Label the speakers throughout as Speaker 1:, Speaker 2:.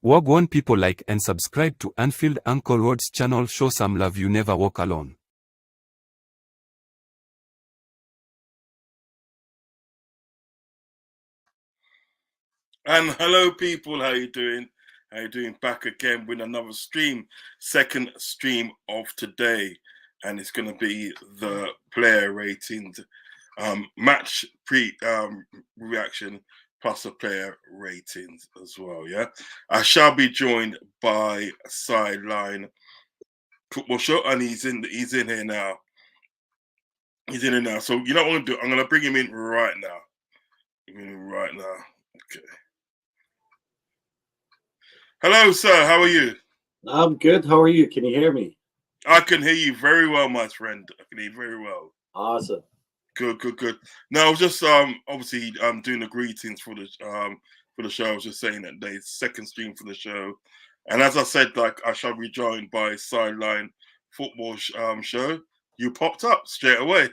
Speaker 1: Wagwan people, like and subscribe to Anfield Uncle Rodz channel. Show some love, you never walk alone.
Speaker 2: And hello people, how you doing? How you doing? Back again with another stream, second stream of today, and it's going to be the player ratings, match reaction plus the player ratings as well. Yeah, I shall be joined by Sideline Football Show, and he's in here now. He's in here now. So you know what I'm going to do? I'm going to bring him in right now. Okay. Hello, sir. How are you?
Speaker 3: I'm good. How are you? Can you hear me?
Speaker 2: I can hear you very well, my friend. I can hear you very well.
Speaker 3: Awesome.
Speaker 2: Good. Now, I was just obviously doing the greetings for the show. I was just saying that the second stream for the show, and as I said, like I shall be joined by Sideline Football Show. You popped up straight away.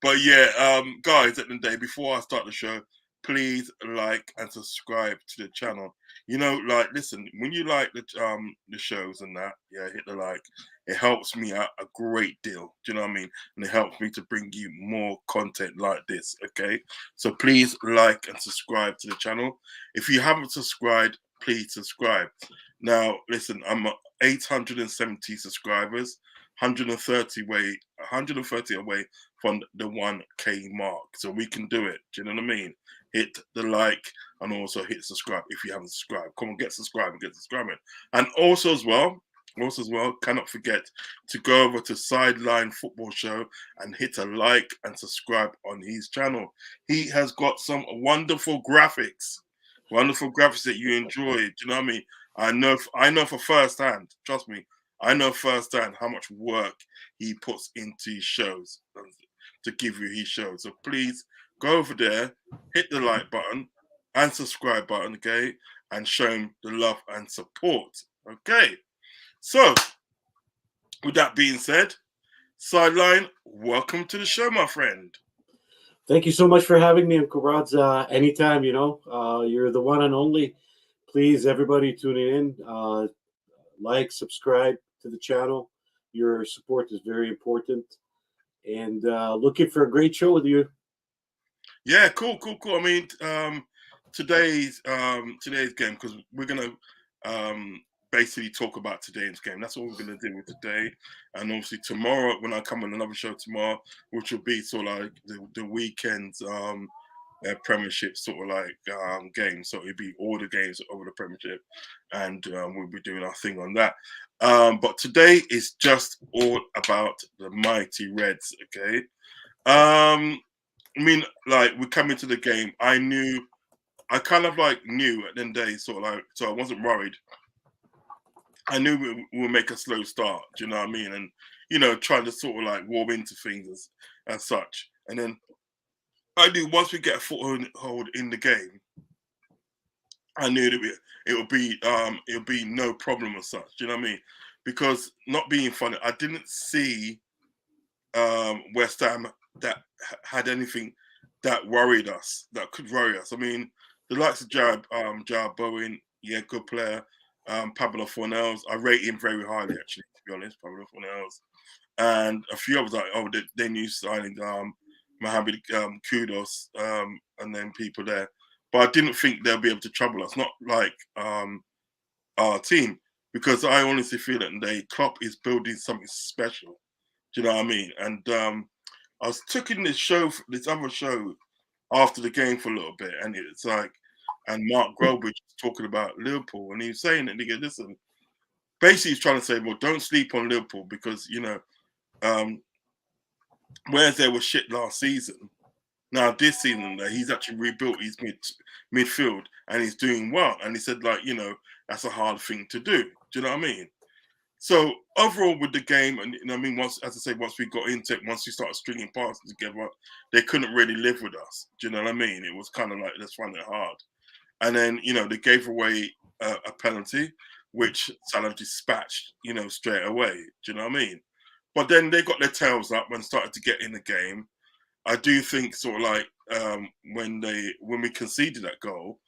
Speaker 2: But yeah, guys, at the day before I start the show, please like and subscribe to the channel. You know, like, listen, when you like the shows and that, yeah, hit the like. It helps me out a great deal. Do you know what I mean? And it helps me to bring you more content like this. Okay, so please like and subscribe to the channel. If you haven't subscribed, please subscribe. Now, listen, I'm 870 subscribers, 130 away from the 1K mark. So we can do it. Do you know what I mean? Hit the like and also hit subscribe if you haven't subscribed. Come on, get subscribed and get subscribing. And also as well, cannot forget to go over to Sideline Football Show and hit a like and subscribe on his channel. He has got some wonderful graphics that you enjoy. Do you know what I mean? I know for first hand, trust me, I know firsthand how much work he puts into his shows to give you his shows. So please go over there, hit the like button and subscribe button, okay? And show him the love and support, okay? So, with that being said, Sideline, welcome to the show, my friend.
Speaker 3: Thank you so much for having me, Uncle Rodz. Anytime, you're the one and only. Please, everybody tuning in, like, subscribe to the channel. Your support is very important. And looking for a great show with you.
Speaker 2: Yeah, cool. I mean, today's game, because we're gonna basically talk about today's game. That's what we're gonna do with today, and obviously tomorrow when I come on another show tomorrow, which will be sort of like the weekend's Premiership sort of like game. So it'll be all the games over the Premiership, and we'll be doing our thing on that. But today is just all about the mighty Reds. Okay. I mean, like, we come into the game, I kind of like knew at the end of the day, sort of like, so I wasn't worried. I knew we would make a slow start, do you know what I mean? And, you know, trying to sort of like warm into things as such. And then I knew once we get a foothold in the game, I knew that it would be no problem as such, do you know what I mean? Because, not being funny, I didn't see West Ham that had anything that worried us, that could worry us. I mean, the likes of Jared Bowen, yeah, good player. Pablo Fornells, I rate him very highly, actually, to be honest, Pablo Fornells. And a few others, like, they new signing, Mohamed Kudos, and then people there. But I didn't think they'll be able to trouble us, not like our team, because I honestly feel that Klopp is building something special. Do you know what I mean? And I was taking this other show after the game for a little bit, and it's like, and Mark Groberich was talking about Liverpool, and he was saying that, nigga, listen, basically he's trying to say, well, don't sleep on Liverpool because, you know, whereas they were shit last season, now this season he's actually rebuilt his midfield and he's doing well. And he said, like, you know, that's a hard thing to do. Do you know what I mean? So overall with the game, and you know, I mean, once we got into it, once we started stringing passes together, they couldn't really live with us. Do you know what I mean? It was kind of like, let's find it hard. And then, you know, they gave away a penalty, which Salah dispatched, you know, straight away. Do you know what I mean? But then they got their tails up and started to get in the game. I do think sort of like when we conceded that goal,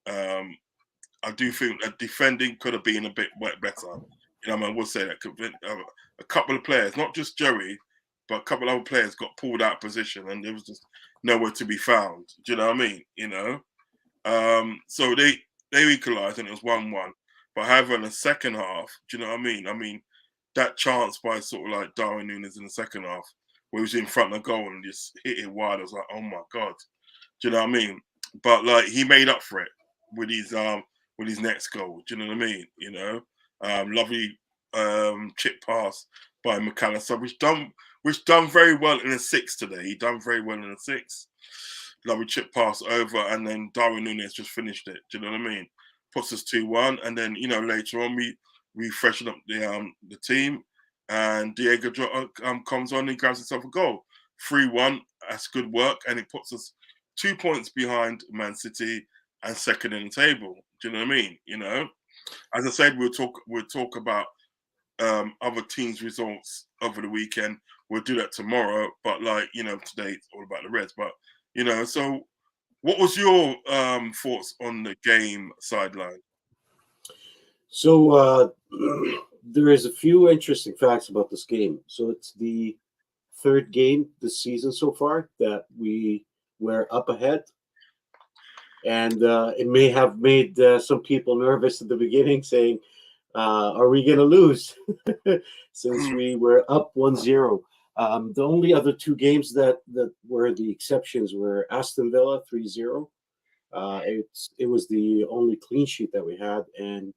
Speaker 2: I do think that defending could have been a bit better. You know, I would say that a couple of players, not just Joey, but a couple of other players got pulled out of position, and there was just nowhere to be found. Do you know what I mean? You know, so they equalised, and it was 1-1. But however, in the second half, do you know what I mean? I mean, that chance by sort of like Darwin Núñez in the second half, where he was in front of the goal and just hit it wide, I was like, oh my God. Do you know what I mean? But like, he made up for it with his next goal. Do you know what I mean? You know, lovely chip pass by McAllister, which done very well in the six today. He done very well in the six. Lovely chip pass over, and then Darwin Núñez just finished it. Do you know what I mean? Puts us 2-1, and then, you know, later on we freshen up the team, and Diego comes on and grabs himself a goal. 3-1. That's good work, and it puts us 2 points behind Man City and second in the table. Do you know what I mean? You know, as I said, we'll talk about other teams' results over the weekend. We'll do that tomorrow, but like, you know, today it's all about the Reds. But you know, so what was your thoughts on the game sideline?
Speaker 3: So there is a few interesting facts about this game. So it's the third game this season so far that we were up ahead, and it may have made some people nervous at the beginning, saying, are we going to lose? Since we were up 1-0. The only other two games that were the exceptions were Aston Villa 3-0. It was the only clean sheet that we had, and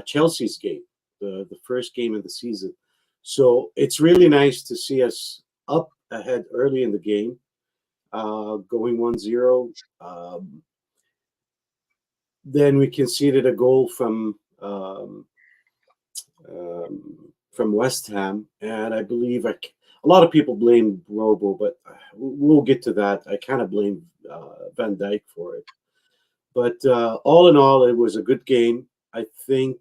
Speaker 3: Chelsea's game, the first game of the season. So it's really nice to see us up ahead early in the game, going 1-0. Then we conceded a goal from West Ham, and I believe a lot of people blame Robo, but we'll get to that. I kind of blame Van Dijk for it. But all in all, it was a good game. I think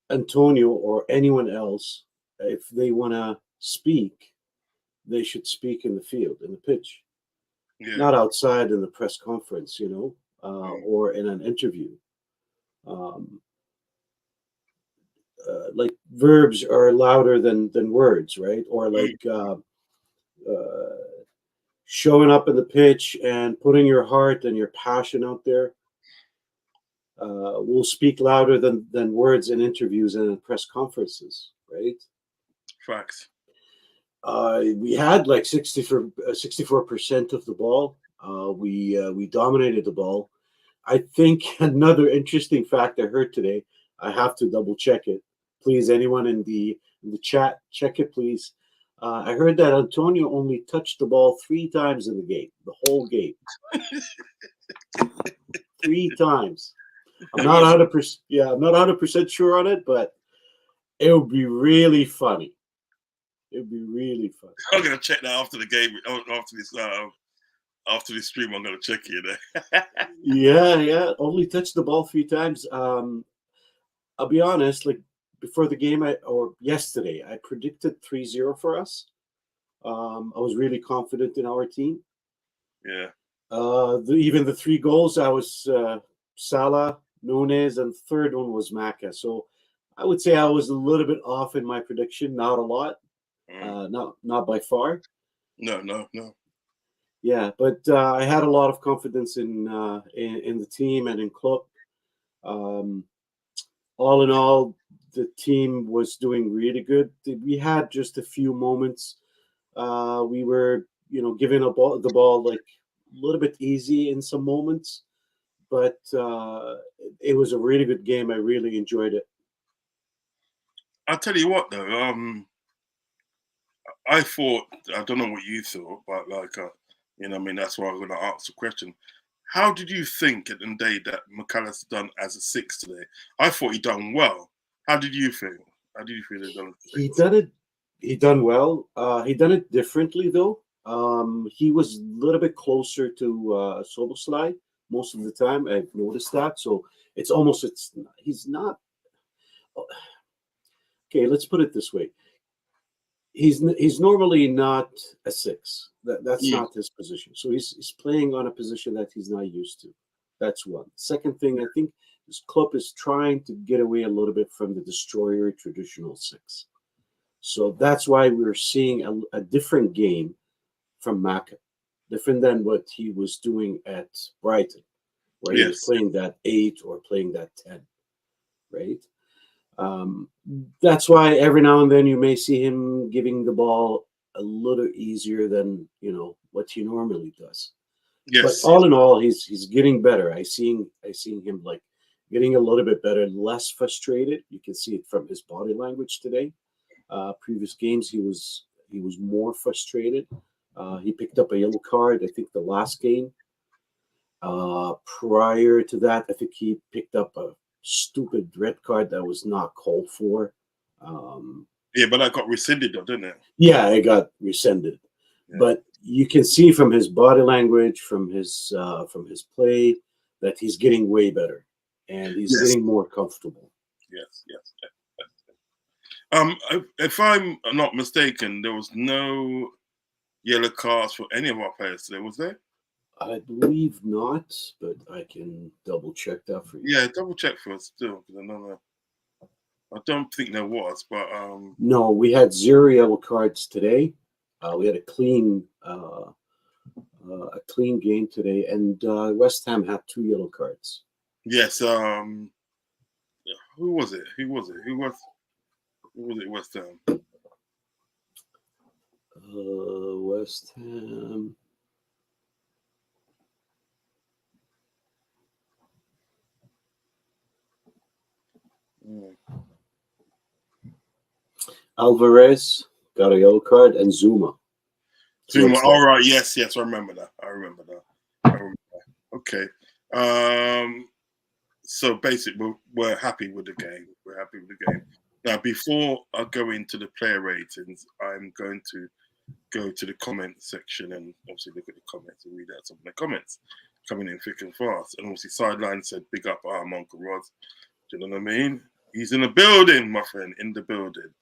Speaker 3: Antonio or anyone else, if they want to speak, they should speak in the field, in the pitch, not outside in the press conference, you know, or in an interview. Like verbs are louder than words, right? Or like showing up in the pitch and putting your heart and your passion out there will speak louder than words in interviews and in press conferences, right?
Speaker 2: Facts.
Speaker 3: We had like 64% of the ball. We dominated the ball. I think another interesting fact I heard today, I have to double check it. Please, anyone in the chat, check it, please. I heard that Antonio only touched the ball 3 times in the game, the whole game. 3 times. I'm not 100%. Yeah, I'm not 100% sure on it, but it would be really funny. It would be really funny.
Speaker 2: I'm gonna check that after the game, after this stream. I'm gonna check it.
Speaker 3: Yeah. Only touched the ball 3 times. I'll be honest. Like before the game, or yesterday, I predicted 3-0 for us. I was really confident in our team.
Speaker 2: Yeah.
Speaker 3: Even the 3 goals, I was Salah, Núñez, and the third one was Maka. So I would say I was a little bit off in my prediction, not a lot, not by far.
Speaker 2: No.
Speaker 3: Yeah, but I had a lot of confidence in the team and in Klopp. All in all, the team was doing really good. We had just a few moments. We were, giving the ball like a little bit easy in some moments, but it was a really good game. I really enjoyed it.
Speaker 2: I'll tell you what, though. I thought, I don't know what you thought, but like, that's why I'm going to ask the question. How did you think at the day that McAllister done as a 6 today? I thought he done well. How did you feel? How did you feel he done?
Speaker 3: He done well. He done it differently though. He was a little bit closer to Szoboszlai most of the time. I've noticed that. So he's not. Okay, let's put it this way. He's normally not a 6. That's not his position. So he's playing on a position that he's not used to. That's one. Second thing, I think this club is trying to get away a little bit from the destroyer traditional six. So that's why we're seeing a different game from Maka, different than what he was doing at Brighton, where he was
Speaker 2: Yes.
Speaker 3: playing that 8 or playing that 10, right? That's why every now and then you may see him giving the ball a little easier than what he normally does.
Speaker 2: Yes.
Speaker 3: But all in all, he's getting better. I seen him like getting a little bit better, less frustrated. You can see it from his body language today. Previous games he was more frustrated. He picked up a yellow card, I think, the last game. Prior to that, I think he picked up a stupid red card that was not called for.
Speaker 2: Yeah, but that got rescinded, though, didn't it?
Speaker 3: Yeah, it got rescinded.
Speaker 2: Yeah.
Speaker 3: But you can see from his body language, from his play, that he's getting way better, and he's
Speaker 2: Yes.
Speaker 3: getting more comfortable.
Speaker 2: Yes. If I'm not mistaken, there was no yellow cards for any of our players today, was there?
Speaker 3: I believe not, but I can double check that for you.
Speaker 2: Yeah, double check for us still, because I don't think there was, but
Speaker 3: No, we had 0 yellow cards today. We had a clean game today, and West Ham had 2 yellow cards.
Speaker 2: yes. Who was it? Who was it? West Ham.
Speaker 3: West Ham. Alvarez got a yellow card, and Zuma.
Speaker 2: All right. Yes. I remember that. Okay. So basically, we're happy with the game. Now, before I go into the player ratings, I'm going to go to the comment section and obviously look at the comments and read out some of the comments coming in thick and fast. And obviously, Sideline said, "Big up, Uncle Rodz." Do you know what I mean? He's in the building, my friend, in the building.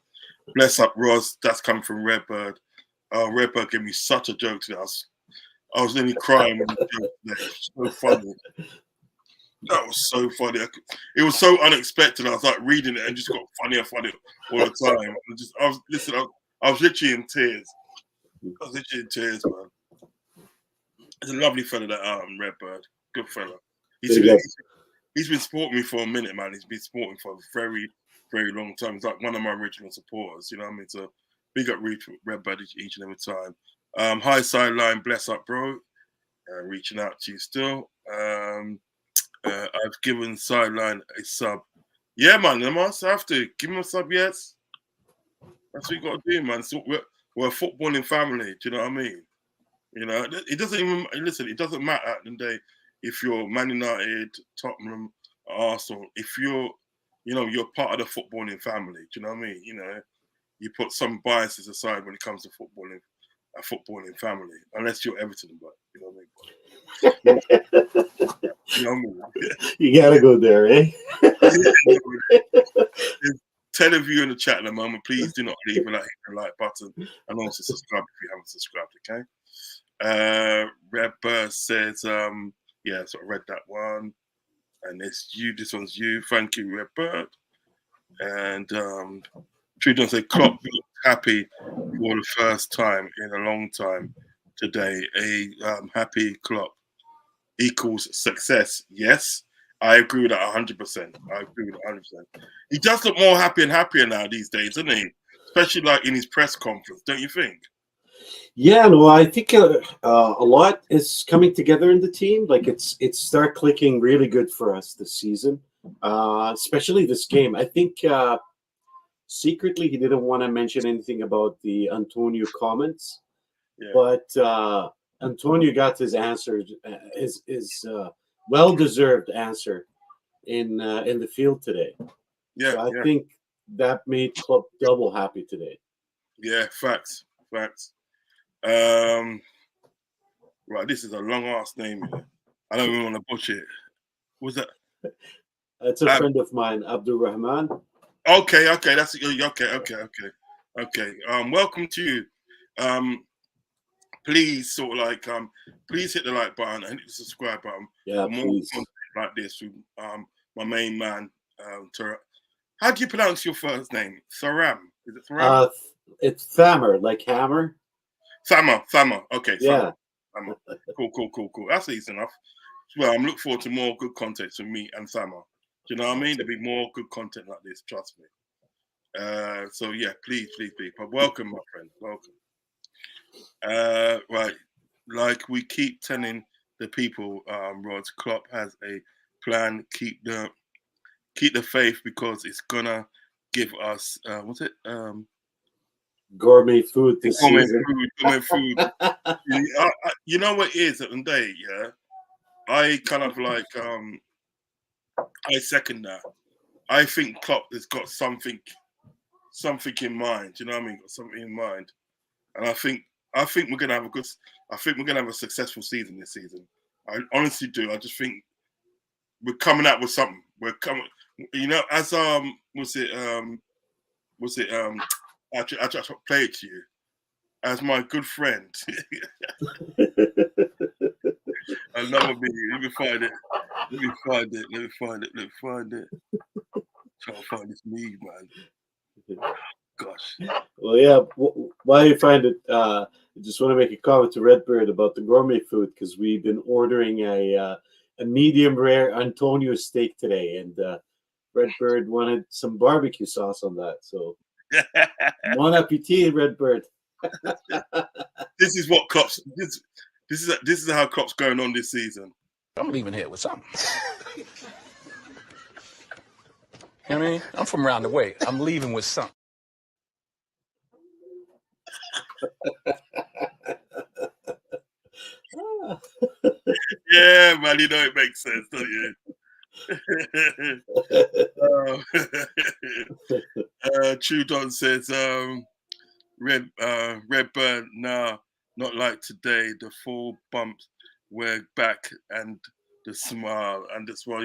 Speaker 2: Bless up, Roz. That's coming from Redbird. Redbird gave me such a joke today. I was nearly crying when the joke today. It was so funny. That was so funny. It was so unexpected. I was like reading it and just got funnier all the time. I was literally in tears. Man. He's a lovely fella, that Redbird. Good fella. He's been supporting me for a minute, man. He's been supporting for a very, very long time. He's like one of my original supporters. You know what I mean? So big up Redbird each and every time. Hi, Sideline. Bless up, bro. Reaching out to you still. I've given Sideline a sub. Yeah, man. I must have to give him a sub. Yes, that's what you got to do, man. So we're a footballing family. Do you know what I mean? You know, it doesn't even listen. It doesn't matter at the end of the day if you're Man United, Tottenham, Arsenal. If you're part of the footballing family. Do you know what I mean? You know, you put some biases aside when it comes to footballing. A footballing family, unless you're Everton, but you know what I mean. You know what I mean?
Speaker 3: You gotta go there, eh?
Speaker 2: There's 10 of you in the chat at the moment. Please do not leave without hitting the like button, and also subscribe if you haven't subscribed. Okay. Redbird says, yeah, so I read that one, and it's you. This one's you. Thank you, Redbird. And Trudon said, Klopp looked happy for the first time in a long time today. A happy Klopp equals success. Yes, I agree with that 100%. He does look more happy and happier now these days, doesn't he? Especially like in his press conference, don't you think?
Speaker 3: Yeah, no, I think a lot is coming together in the team. Like it's start clicking really good for us this season, especially this game. I think secretly he didn't want to mention anything about the Antonio comments, but Antonio got his answer, his well-deserved answer in the field today.
Speaker 2: Yeah,
Speaker 3: so I think that made Klopp double happy today.
Speaker 2: Yeah, facts. Right, this is a long ass name. I don't even want to butcher it. What's that?
Speaker 3: That's a friend of mine, Abdul Rahman.
Speaker 2: Okay, that's okay. Welcome to you. please sort of like please hit the like button and hit the subscribe button
Speaker 3: Yeah,
Speaker 2: for more
Speaker 3: please.
Speaker 2: content like this from my main man. How do you pronounce your first name? Saram? Is it Saram?
Speaker 3: It's Thammer, like hammer.
Speaker 2: Thammer. Okay,
Speaker 3: Yeah.
Speaker 2: Thammer. Cool. That's easy enough. Well, I'm looking forward to more good content from me and Thammer. Do you know what I mean? There'll be more good content like this, trust me. So yeah, please. But welcome, my friend. Welcome. Right. Like we keep telling the people, Rodz, Klopp has a plan. Keep the faith because it's gonna give us what's it?
Speaker 3: Gourmet food this
Speaker 2: Gourmet
Speaker 3: season.
Speaker 2: food. You know what it is at the day, yeah. I kind of like I second that. I think Klopp has got something in mind. You know what I mean? Got something in mind, and I think we're gonna have a successful season this season. I honestly do. I just think we're coming out with something. We're coming, you know, as I just play it to you as my good friend. Another me. Let me find it. Trying to find this meme, man. Gosh.
Speaker 3: Well, yeah. While you find it, I just want to make a comment to Redbird about the gourmet food because we've been ordering a medium rare Antonio steak today, and Redbird wanted some barbecue sauce on that. So, bon appetit, Redbird.
Speaker 2: This is what Klopp's. This is how Klopp's going on this season.
Speaker 4: I'm leaving here with something. You know what I mean? I'm from around the way. I'm leaving with something.
Speaker 2: Yeah, man, you know it makes sense, don't you? Trudon says, Redbird, nah, not like today. The full bumps, we're back, and the smile.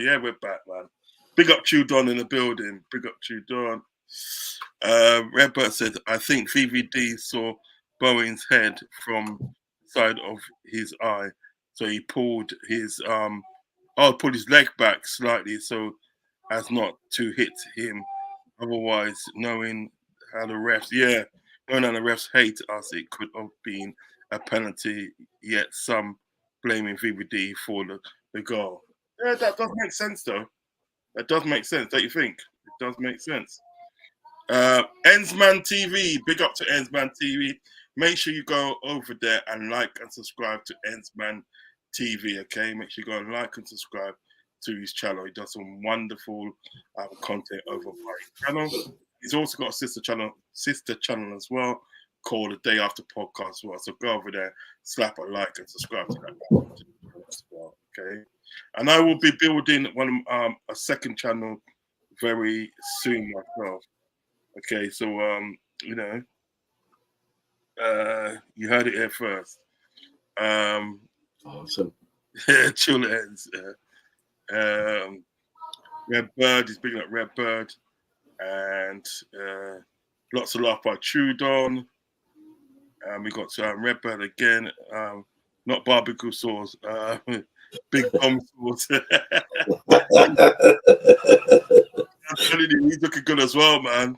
Speaker 2: Yeah, we're back, man. Big up Trudon in the building. Big up Trudon. Redbird said, I think VVD saw Bowen's head from side of his eye, so he pulled his leg back slightly so as not to hit him. Otherwise, knowing how the refs hate us, it could have been a penalty. Yet some blaming VVD for the goal. Yeah, that does make sense, though. That does make sense, don't you think? It does make sense. Ensman TV, big up to Ensman TV. Make sure you go over there and like and subscribe to Ensman TV, okay? Make sure you go and like and subscribe to his channel. He does some wonderful content over my channel. He's also got a sister channel as well called The Day After Podcast as well. So go over there, slap a like and subscribe to that as well, okay? And I will be building a second channel very soon myself. Okay, so you know, you heard it here first.
Speaker 3: Awesome.
Speaker 2: Chill ends. Redbird is picking up Redbird, and lots of laugh by Trudon. We got Redbird again. Not barbecue sauce. Big bomb sauce. I'm telling you, he's looking good as well, man.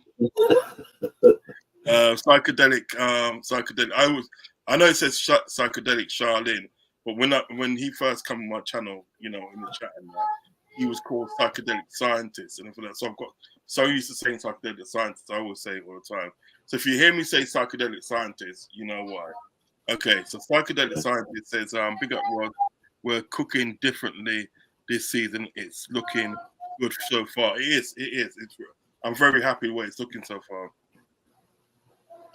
Speaker 2: Psychedelic. I know it says psychedelic Charlene, but when he first came on my channel, you know, in the chat and that, he was called psychedelic scientist, and for that, so I've got so used to saying psychedelic scientist, I always say it all the time. So if you hear me say psychedelic scientist, you know why. Okay, so psychedelic scientist says, big up Rod, we're cooking differently this season. It's looking good so far. It is. I'm very happy where it's looking so far.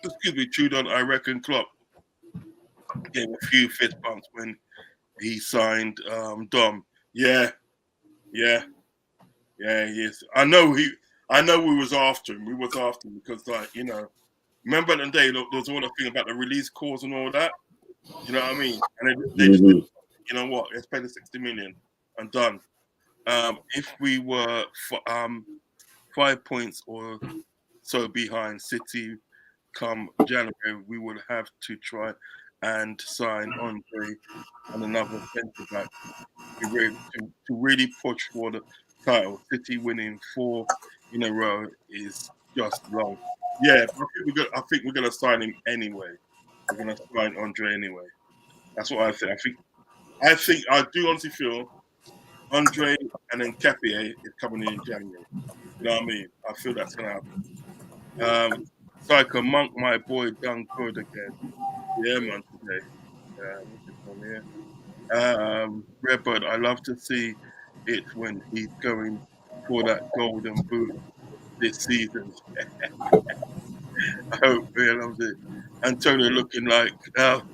Speaker 2: Excuse me, Trudon. I reckon Klopp gave a few fist bumps when he signed Dom. Yeah, he is. I know we was after him. We was after him because, like, you know, remember the day there was all the thing about the release clause and all that. You know what I mean? And they just, you know what? Let's pay the 60 million and done. If we were 5 points or so behind City come January, we would have to try and sign Andre and another centre back to really push for the title. City winning 4 in a row is just long. Yeah, I think we're gonna sign him anyway. We're gonna sign Andre anyway. That's what I think. I do honestly feel Andre and then Capier is coming in January. You know what I mean? I feel that's gonna happen. Psycho Monk, my boy, done good again. Yeah, man, today. What's this one here? Redbird, I love to see it when he's going for that golden boot this season. I hope he loves it. Antonio looking like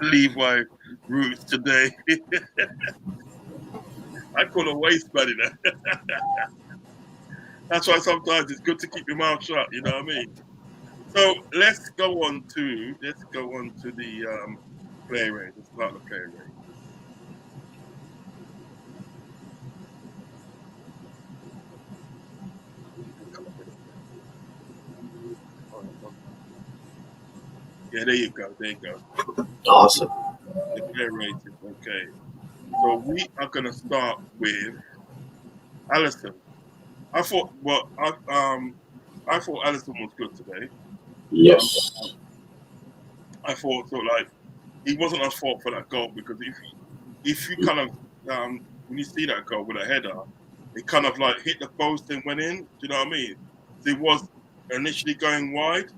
Speaker 2: Levi Roots today. I call a waistband in there. That's why sometimes it's good to keep your mouth shut. You know what I mean? So let's go on to the play rate. Let's start the play rate. Yeah, there you go. There you go.
Speaker 3: Awesome.
Speaker 2: The play rate is okay. So we are going to start with Allison. I thought Allison was good today.
Speaker 3: Yes.
Speaker 2: I thought he wasn't at fault for that goal because if you kind of when you see that goal with a header, it kind of like hit the post and went in. Do you know what I mean? So it was initially going wide,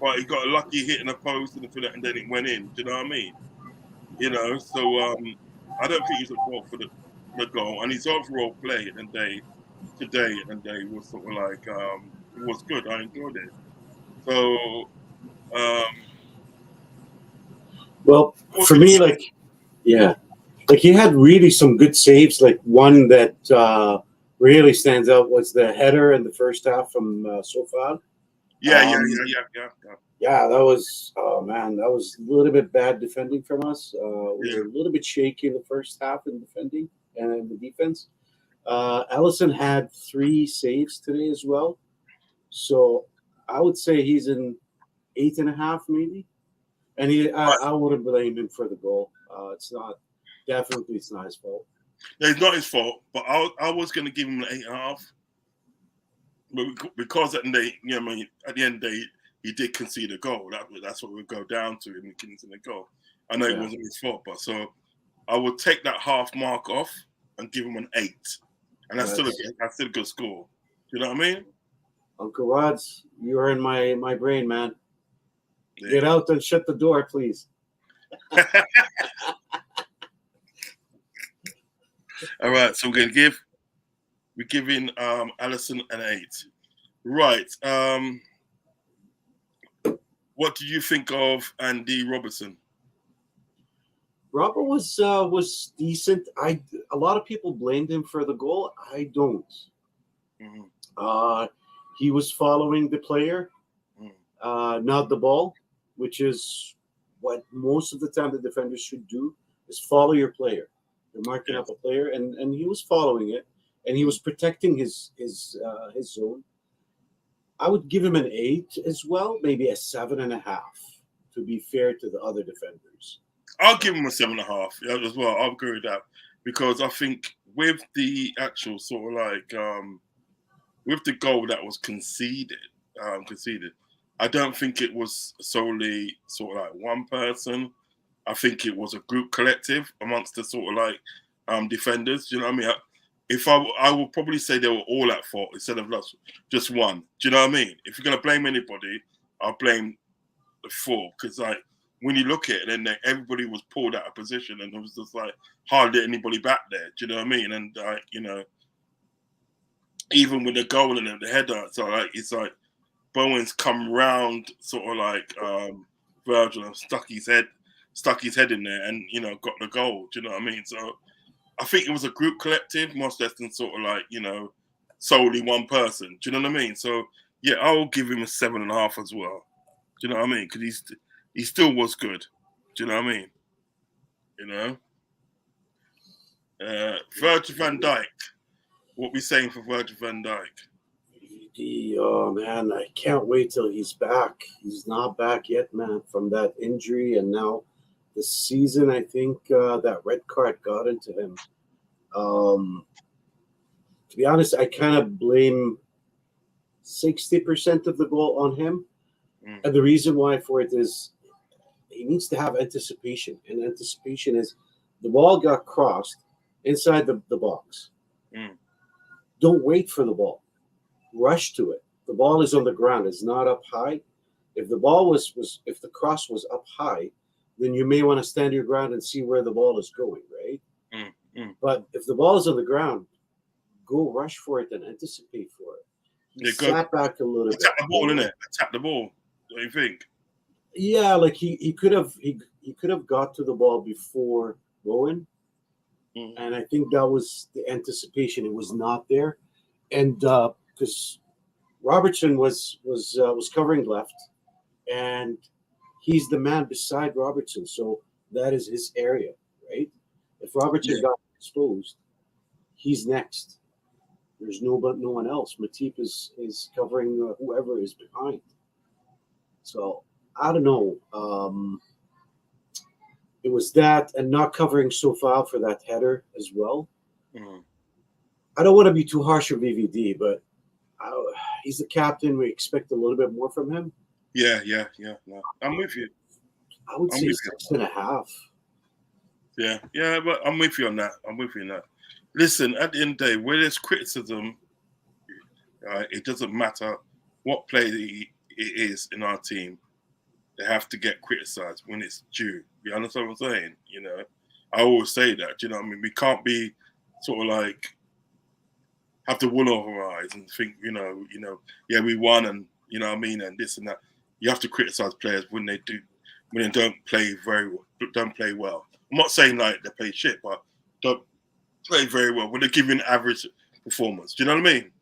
Speaker 2: but he got a lucky hit in the post and then it went in. Do you know what I mean? You know, so I don't think he's at fault for the goal, and his overall play today was sort of like it was good. I enjoyed it. So
Speaker 3: well, for me, like he had really some good saves. Like one that really stands out was the header in the first half from Sofal.
Speaker 2: Yeah.
Speaker 3: Yeah, that was that was a little bit bad defending from us. We were a little bit shaky in the first half in defending and in the defense. Allison had 3 saves today as well, so I would say he's in 8.5 maybe. And I wouldn't blame him for the goal. It's not his fault.
Speaker 2: Yeah, it's not his fault, but I was going to give him an 8.5. But because at the end of the day, he did concede a goal. That's what we go down to him conceding a goal. I know it wasn't his fault, but so I would take that half mark off and give him an 8, and that's still a good score. You know what I mean?
Speaker 3: Uncle Rodz, you are in my brain, man. Yeah. Get out and shut the door, please.
Speaker 2: All right, so we're giving Allison an 8. Right. What do you think of Andy Robertson?
Speaker 3: Robert was decent. A lot of people blamed him for the goal. I don't. Mm-hmm. He was following the player, not the ball, which is what most of the time the defenders should do, is follow your player. You're marking up a player, and he was following it, and he was protecting his zone. I would give him an 8 as well, maybe a 7.5, to be fair to the other defenders.
Speaker 2: I'll give him a 7.5 as well. I'll agree with that, because I think with the actual sort of like with the goal that was conceded, I don't think it was solely sort of like one person. I think it was a group collective amongst the sort of like defenders. You know what I mean? I would probably say they were all at fault instead of just one. Do you know what I mean? If you're gonna blame anybody, I'll blame the 4, because like when you look at it, then everybody was pulled out of position, and it was just like hardly anybody back there. Do you know what I mean? And like even with the goal and the header, so like it's like Bowen's come round sort of like Virgil and stuck his head in there, and got the goal. Do you know what I mean? So I think it was a group collective, much less than sort of like solely one person. Do you know what I mean? So yeah, I'll give him a 7.5 as well. Do you know what I mean? Because he still was good. Do you know what I mean? Virgil van Dijk. What we saying for Virgil van Dijk?
Speaker 3: Oh man, I can't wait till he's back. He's not back yet, man, from that injury, and now the season, I think that red card got into him. To be honest, I kind of blame 60% of the goal on him. And the reason why for it is he needs to have anticipation. And anticipation is the ball got crossed inside the box. Don't wait for the ball. Rush to it. The ball is on the ground. It's not up high. If the ball if the cross was up high, then you may want to stand your ground and see where the ball is going, right? But if the ball is on the ground, go rush for it and anticipate for it. He sat back a little bit.
Speaker 2: Tap the ball, innit? Tap the ball. What do you think?
Speaker 3: Yeah, like he could have got to the ball before going, and I think that was the anticipation. It was not there, and because Robertson was covering left, and he's the man beside Robertson, so that is his area, right? If Robertson got exposed, he's next. There's no one else. Matip is covering whoever is behind. So I don't know. It was that, and not covering Sofal for that header as well. I don't want to be too harsh on VVD, but he's the captain. We expect a little bit more from him.
Speaker 2: Yeah. No, I'm with you.
Speaker 3: I would say 6.5.
Speaker 2: Yeah, but I'm with you on that. Listen, at the end of the day, where there's criticism, it doesn't matter what player it is in our team. They have to get criticised when it's due. You understand what I'm saying? You know, I always say that. You know what I mean? We can't be sort of like have the wool over our eyes and think, yeah, we won and you know what I mean, and this and that. You have to criticise players when they don't play well. I'm not saying like they play shit, but don't play very well when they're giving average performance. Do you know what I mean?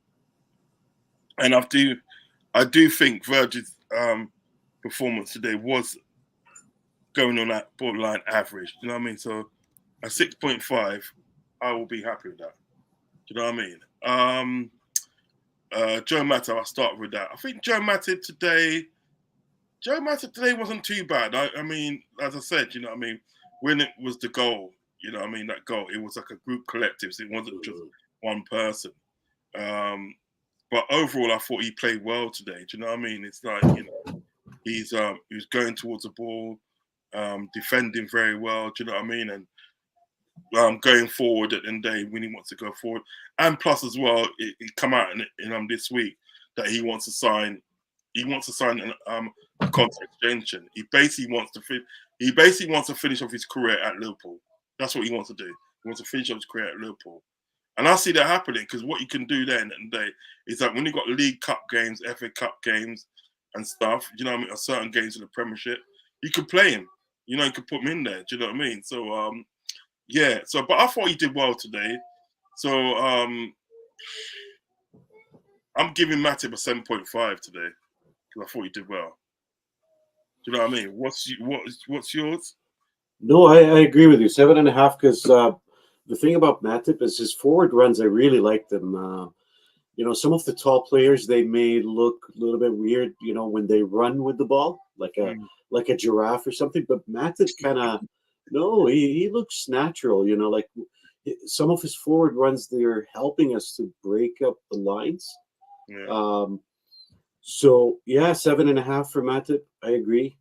Speaker 2: And I do think Virgil's performance today was going on that borderline average. Do you know what I mean? So a 6.5, I will be happy with that. Do you know what I mean? Joe Matip, I'll start with that. I think Joe Matip today wasn't too bad. I mean, as I said, you know what I mean, when it was the goal, you know what I mean, that goal, it was like a group collective, so it wasn't just one person. But overall, I thought he played well today. Do you know what I mean? It's like, he was going towards the ball, defending very well. Do you know what I mean? And going forward at the end of the day when he wants to go forward. And plus as well, it come out in this week that he wants to sign a contract extension. He basically wants to finish off his career at Liverpool. That's what he wants to do. He wants to finish off his career at Liverpool. And I see that happening because what you can do then at the day is that when you've got League Cup games, FA Cup games and stuff, you know what I mean, or certain games in the Premiership, you can play him. You can put him in there. Do you know what I mean? So, yeah. So, but I thought he did well today. So, I'm giving Matip a 7.5 today because I thought he did well. Do you know what I mean? What's yours?
Speaker 3: No, I agree with you. 7.5 because the thing about Matip is his forward runs. I really like them. Some of the tall players they may look a little bit weird. When they run with the ball, like a giraffe or something. But Matip kind of he looks natural. Like some of his forward runs, they're helping us to break up the lines.
Speaker 2: Yeah.
Speaker 3: So yeah, 7.5 for Matip. I agree.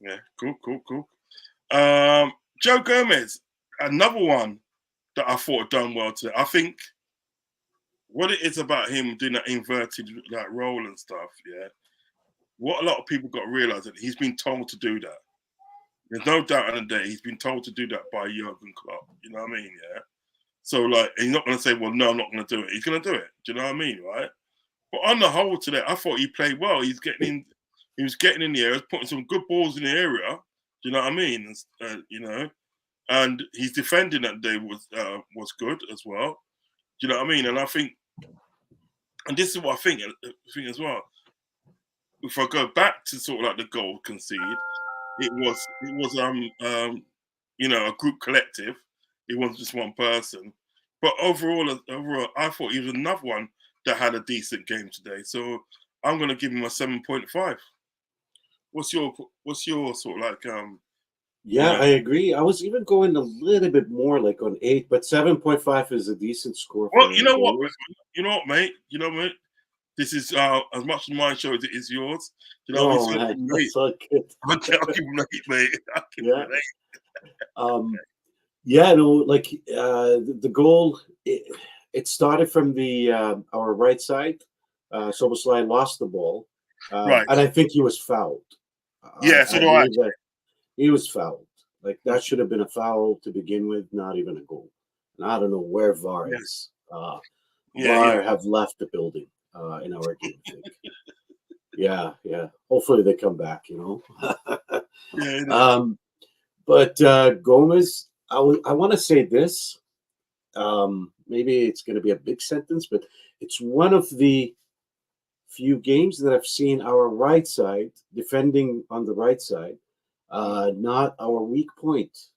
Speaker 2: Yeah, cool. Joe Gomez, another one that I thought done well today. I think what it is about him doing that inverted role and stuff, yeah. What a lot of people got to realize that he's been told to do that. There's no doubt in the day he's been told to do that by Jurgen Klopp. You know what I mean? Yeah. So he's not going to say, "Well, no, I'm not going to do it." He's going to do it. Do you know what I mean? Right? But on the whole today, I thought he played well. He was getting in the area, putting some good balls in the area. Do you know what I mean? And his defending that day was good as well. Do you know what I mean? And I think, and this is what I think as well. If I go back to sort of like the goal conceded, it was a group collective. It wasn't just one person. But overall, I thought he was another one that had a decent game today. So I'm going to give him a 7.5. What's your sort of like
Speaker 3: Yeah, I agree. I was even going a little bit more like on 8, but 7.5 is a decent score
Speaker 2: Well,
Speaker 3: for
Speaker 2: you know what?
Speaker 3: Gomez.
Speaker 2: You know what, mate? You know, mate. This is as much as my show as it is yours. You know what I mean?
Speaker 3: Oh
Speaker 2: So
Speaker 3: man,
Speaker 2: I'm late.
Speaker 3: that's all good.
Speaker 2: I'll keep him late, mate. I'll keep
Speaker 3: Yeah.
Speaker 2: him late.
Speaker 3: Um, yeah, no, like the goal, it started from the our right side. Soboslai lost the ball,
Speaker 2: Right.
Speaker 3: and I think he was fouled.
Speaker 2: Yeah, so
Speaker 3: I
Speaker 2: do I.
Speaker 3: believe that he was fouled. Like that should have been a foul to begin with, not even a goal. And I don't know where VAR
Speaker 2: Yeah.
Speaker 3: is.
Speaker 2: Yeah.
Speaker 3: VAR have left the building in our game. I think. Yeah, yeah. Hopefully they come back.
Speaker 2: Yeah, it is.
Speaker 3: But Gomez, I want to say this. Maybe it's going to be a big sentence, but it's one of the few games that I've seen our right side defending on the right side, not our weak point.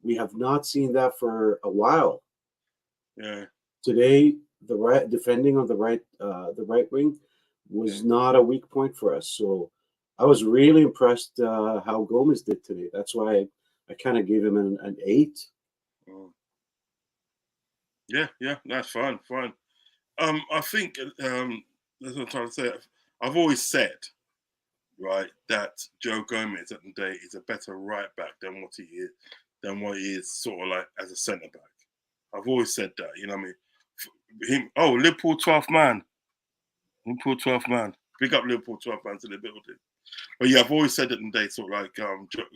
Speaker 3: We have not seen that for a while.
Speaker 2: Yeah.
Speaker 3: Today, the right defending on the right wing was not a weak point for us. So I was really impressed how Gomez did today. That's why I kind of gave him an 8.
Speaker 2: Mm. Yeah, that's fine. I think that's what I'm trying to say. I've always said, right, that Joe Gomez at the day is a better right back than what he is sort of like as a centre back. I've always said that, you know what I mean? Liverpool 12th man. Liverpool 12th man. Big up Liverpool 12th man to the building. But yeah, I've always said it in the day, sort of like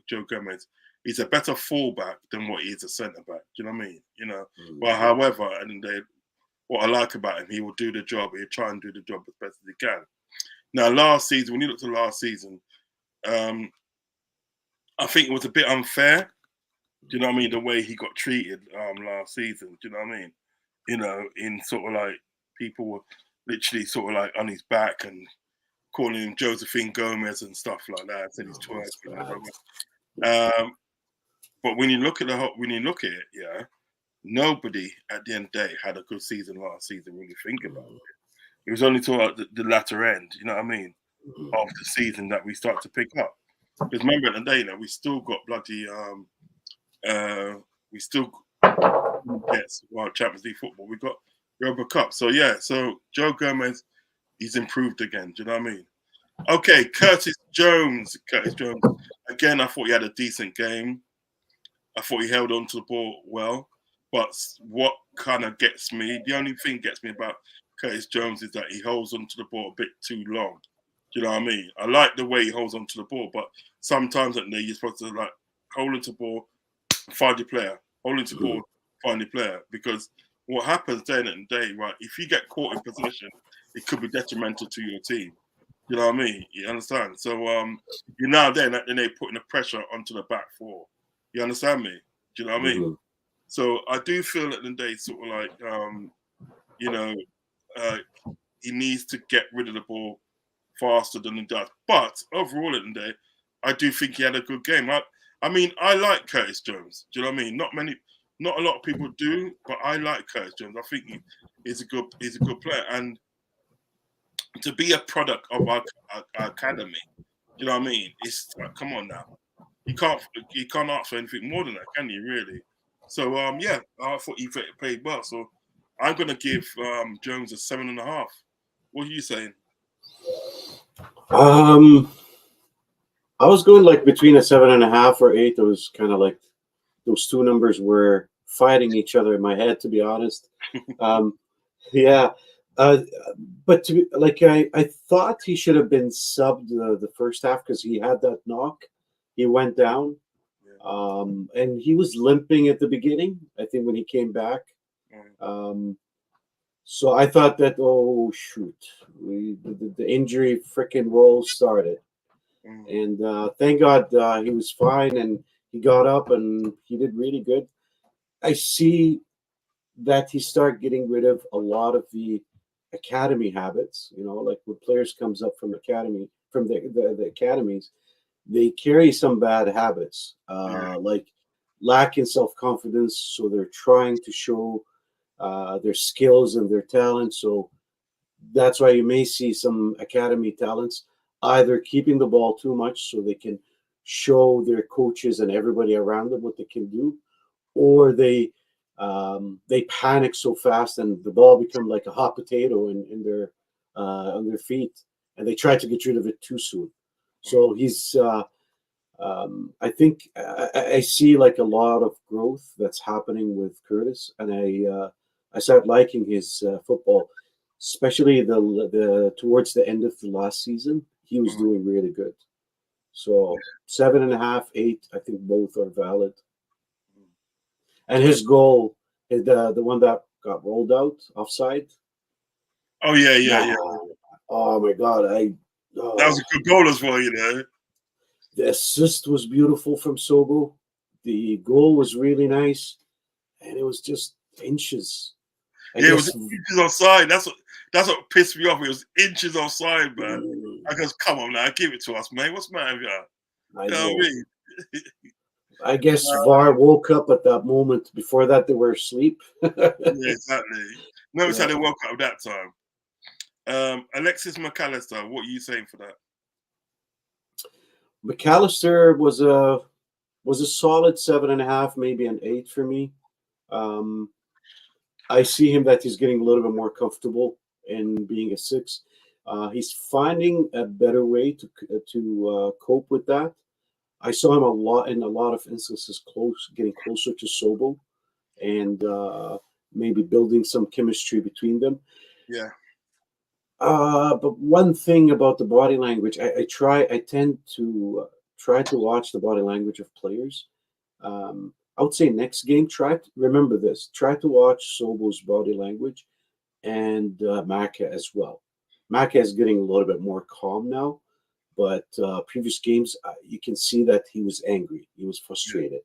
Speaker 2: Joe Gomez, he's a better fullback than what he is a centre back. Do you know what I mean? But however, at the end of the day, what I like about him, he will do the job. He'll try and do the job as best as he can. Now, last season, when you look at last season, I think it was a bit unfair. Do you know what I mean? The way he got treated last season. Do you know what I mean? In sort of like people were literally sort of like on his back and calling him Josephine Gomez and stuff like that. Said he's twerking. But when you look at it, yeah, nobody at the end of the day had a good season last season when you think about it. It was only toward the latter end, you know what I mean, of the season that we start to pick up. Because remember at the day, we still got bloody we still gets Champions League football. We got Europa Cup. So yeah, so Joe Gomez, he's improved again. Do you know what I mean? Okay, Curtis Jones. Again, I thought he had a decent game. I thought he held on to the ball well. But what kind of gets me, the only thing gets me about Curtis Jones is that he holds onto the ball a bit too long. Do you know what I mean? I like the way he holds onto the ball, but sometimes at the day you're supposed to like hold onto the ball, find your player, hold onto the ball, find your player. Because what happens then at the day, right? If you get caught in possession, it could be detrimental to your team. You know what I mean? You understand? So you're now then they putting the pressure onto the back four. You understand me? Do you know what I mean? So I do feel at the day sort of like he needs to get rid of the ball faster than he does. But overall at the day, I do think he had a good game. I mean, I like Curtis Jones. Do you know what I mean? Not a lot of people do, but I like Curtis Jones. I think he's a good player. And to be a product of our academy, do you know what I mean? It's like, come on now. You can't ask for anything more than that, can you? Really? So yeah, I thought he played well. So I'm gonna give Jones a 7.5. What are you saying?
Speaker 3: I was going like between a 7.5 or 8. It was kind of like those two numbers were fighting each other in my head, to be honest. Yeah. But I thought he should have been subbed the first half because he had that knock. He went down, and he was limping at the beginning. I think when he came back, so I thought that the injury freaking roll started, and thank God he was fine and he got up and he did really good. I see that he started getting rid of a lot of the academy habits, like when players comes up from the academies, they carry some bad habits, like lacking self-confidence, so they're trying to show their skills and their talents. So that's why you may see some academy talents either keeping the ball too much so they can show their coaches and everybody around them what they can do, or they panic so fast and the ball become like a hot potato in their on their feet, and they try to get rid of it too soon. So he's I think I see like a lot of growth that's happening with Curtis, and I start liking his football, especially the towards the end of the last season. He was doing really good. So 7.5, 8, I think both are valid. And his goal, the one that got rolled out offside.
Speaker 2: Oh yeah,
Speaker 3: Man,
Speaker 2: yeah.
Speaker 3: oh my God,
Speaker 2: That was a good goal as well, you know.
Speaker 3: the assist was beautiful from Sobo. The goal was really nice, and it was just inches. I
Speaker 2: Yeah, it was
Speaker 3: guess.
Speaker 2: inches offside. That's what pissed me off. It was inches offside, man. I goes, come on now, give it to us, mate. What's the matter with you?
Speaker 3: I
Speaker 2: You know what I
Speaker 3: know.
Speaker 2: mean?
Speaker 3: I guess VAR woke up at that moment. Before that, they were asleep.
Speaker 2: Yeah, exactly. Notice how
Speaker 3: Yeah.
Speaker 2: they woke up that time. Alexis McAllister, what are you saying for that?
Speaker 3: McAllister was a solid 7.5, maybe an 8 for me. Um, I see him that he's getting a little bit more comfortable in being a 6. He's finding a better way to cope with that. I saw him a lot in a lot of instances getting closer to Sobo, and maybe building some chemistry between them.
Speaker 2: Yeah.
Speaker 3: But one thing about the body language, I tend to try to watch the body language of players. I would say next game, remember this, try to watch Sobo's body language and Maka as well. Maka is getting a little bit more calm now, but previous games, you can see that he was angry. He was frustrated.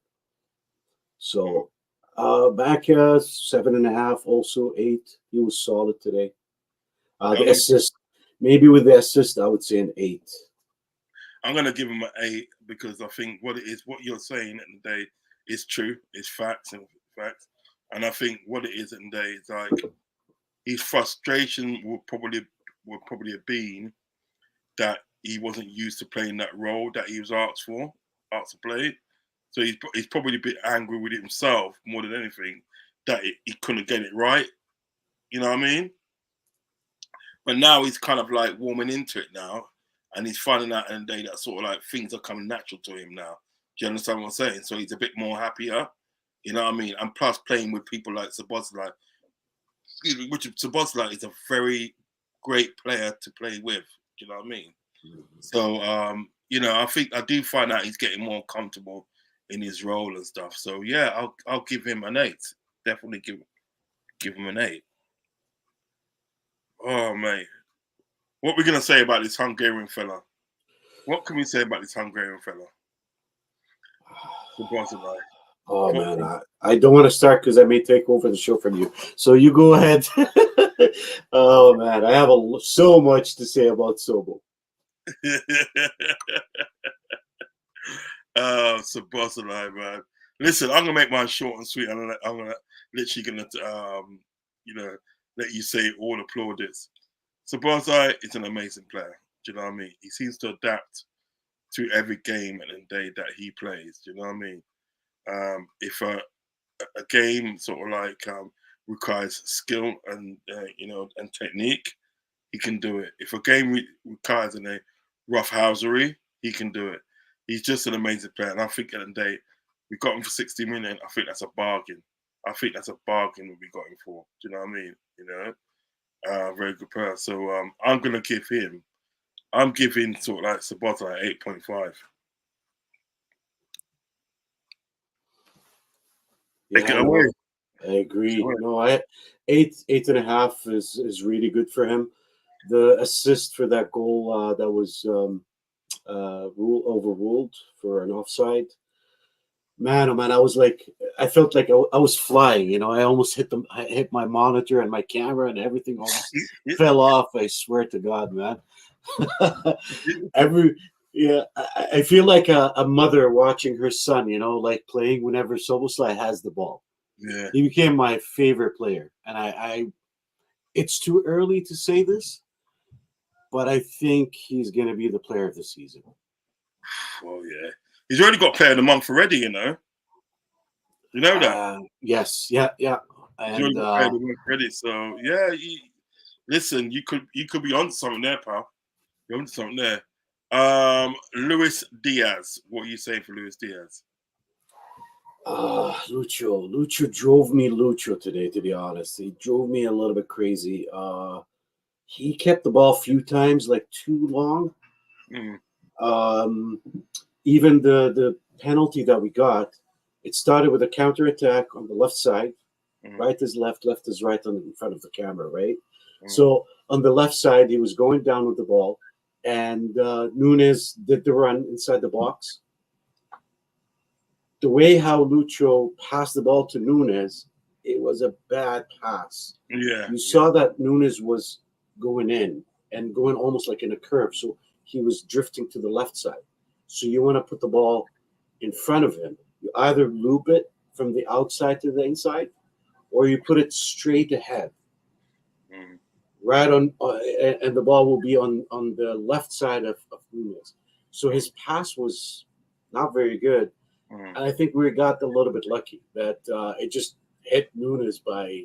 Speaker 3: So Maka, 7.5, also 8. He was solid today. The assist, maybe with the assist, I would say an 8.
Speaker 2: I'm gonna give him an 8 because I think what it is, what you're saying at the day is true. It's facts and facts. And I think what it is at the day is like his frustration would probably have been that he wasn't used to playing that role that he was asked to play. So he's probably a bit angry with himself more than anything that he couldn't get it right. You know what I mean? But now he's kind of like warming into it now, and he's finding out in the day that sort of like things are coming natural to him now. Do you understand what I'm saying? So he's a bit more happier. You know what I mean? And plus playing with people like Sabozlai, which Sabozlai is a very great player to play with. Do you know what I mean? So you know, I do find out he's getting more comfortable in his role and stuff. So yeah, I'll give him an 8. Definitely give him an 8. Oh mate. What are we gonna say about this Hungarian fella? What can we say about this Hungarian fella?
Speaker 3: Oh man, I don't want to start because I may take over the show from you. So you go ahead. Oh man, I have so much to say about Sobo.
Speaker 2: Sabozlai, man. Listen, I'm gonna make mine short and sweet. I'm gonna literally you know, let you say all the plaudits. Sabozlai is an amazing player. Do you know what I mean? He seems to adapt to every game and day that he plays. Do you know what I mean? If a game sort of like requires skill and you know, and technique, he can do it. If a game requires a roughhousery, he can do it. He's just an amazing player, and I think at the day we got him for 60 million. I think that's a bargain. I think that's a bargain what we got him for. Do you know what I mean? You know, very good player. So I'm gonna give him. I'm giving sort of like Sabota 8.5. Take it away.
Speaker 3: I agree. No, 8.5 is really good for him. The assist for that goal that was overruled for an offside. Man, oh man, I felt like I was flying. You know, I almost I hit my monitor and my camera and everything almost fell off. I swear to God, man. I feel like a mother watching her son. You know, like playing whenever Soboslai has the ball.
Speaker 2: Yeah,
Speaker 3: he became my favorite player, and I it's too early to say this, but I think he's going to be the player of the season.
Speaker 2: Oh yeah, He's already got Player of the Month already, you know. You know that?
Speaker 3: Yes, yeah.
Speaker 2: He's already
Speaker 3: And
Speaker 2: got Player of the Month already. So yeah, listen, you could be on something there, pal. You're on something there. Luis Diaz. What are you saying for Luis Diaz?
Speaker 3: Lucho drove me today, to be honest. He drove me a little bit crazy. He kept the ball a few times, like too long. Even the penalty that we got, it started with a counterattack on the left side. Right is left is right in front of the camera, right? So on the left side, he was going down with the ball, and Nunes did the run inside the box. The way how Lucho passed the ball to Nunes, it was a bad pass.
Speaker 2: Yeah.
Speaker 3: You saw that Nunes was going in and going almost like in a curve. So he was drifting to the left side. So you want to put the ball in front of him. You either loop it from the outside to the inside, or you put it straight ahead. Right on, and the ball will be on the left side of Nunes. So his pass was not very good. And I think we got a little bit lucky that it just hit Nunes by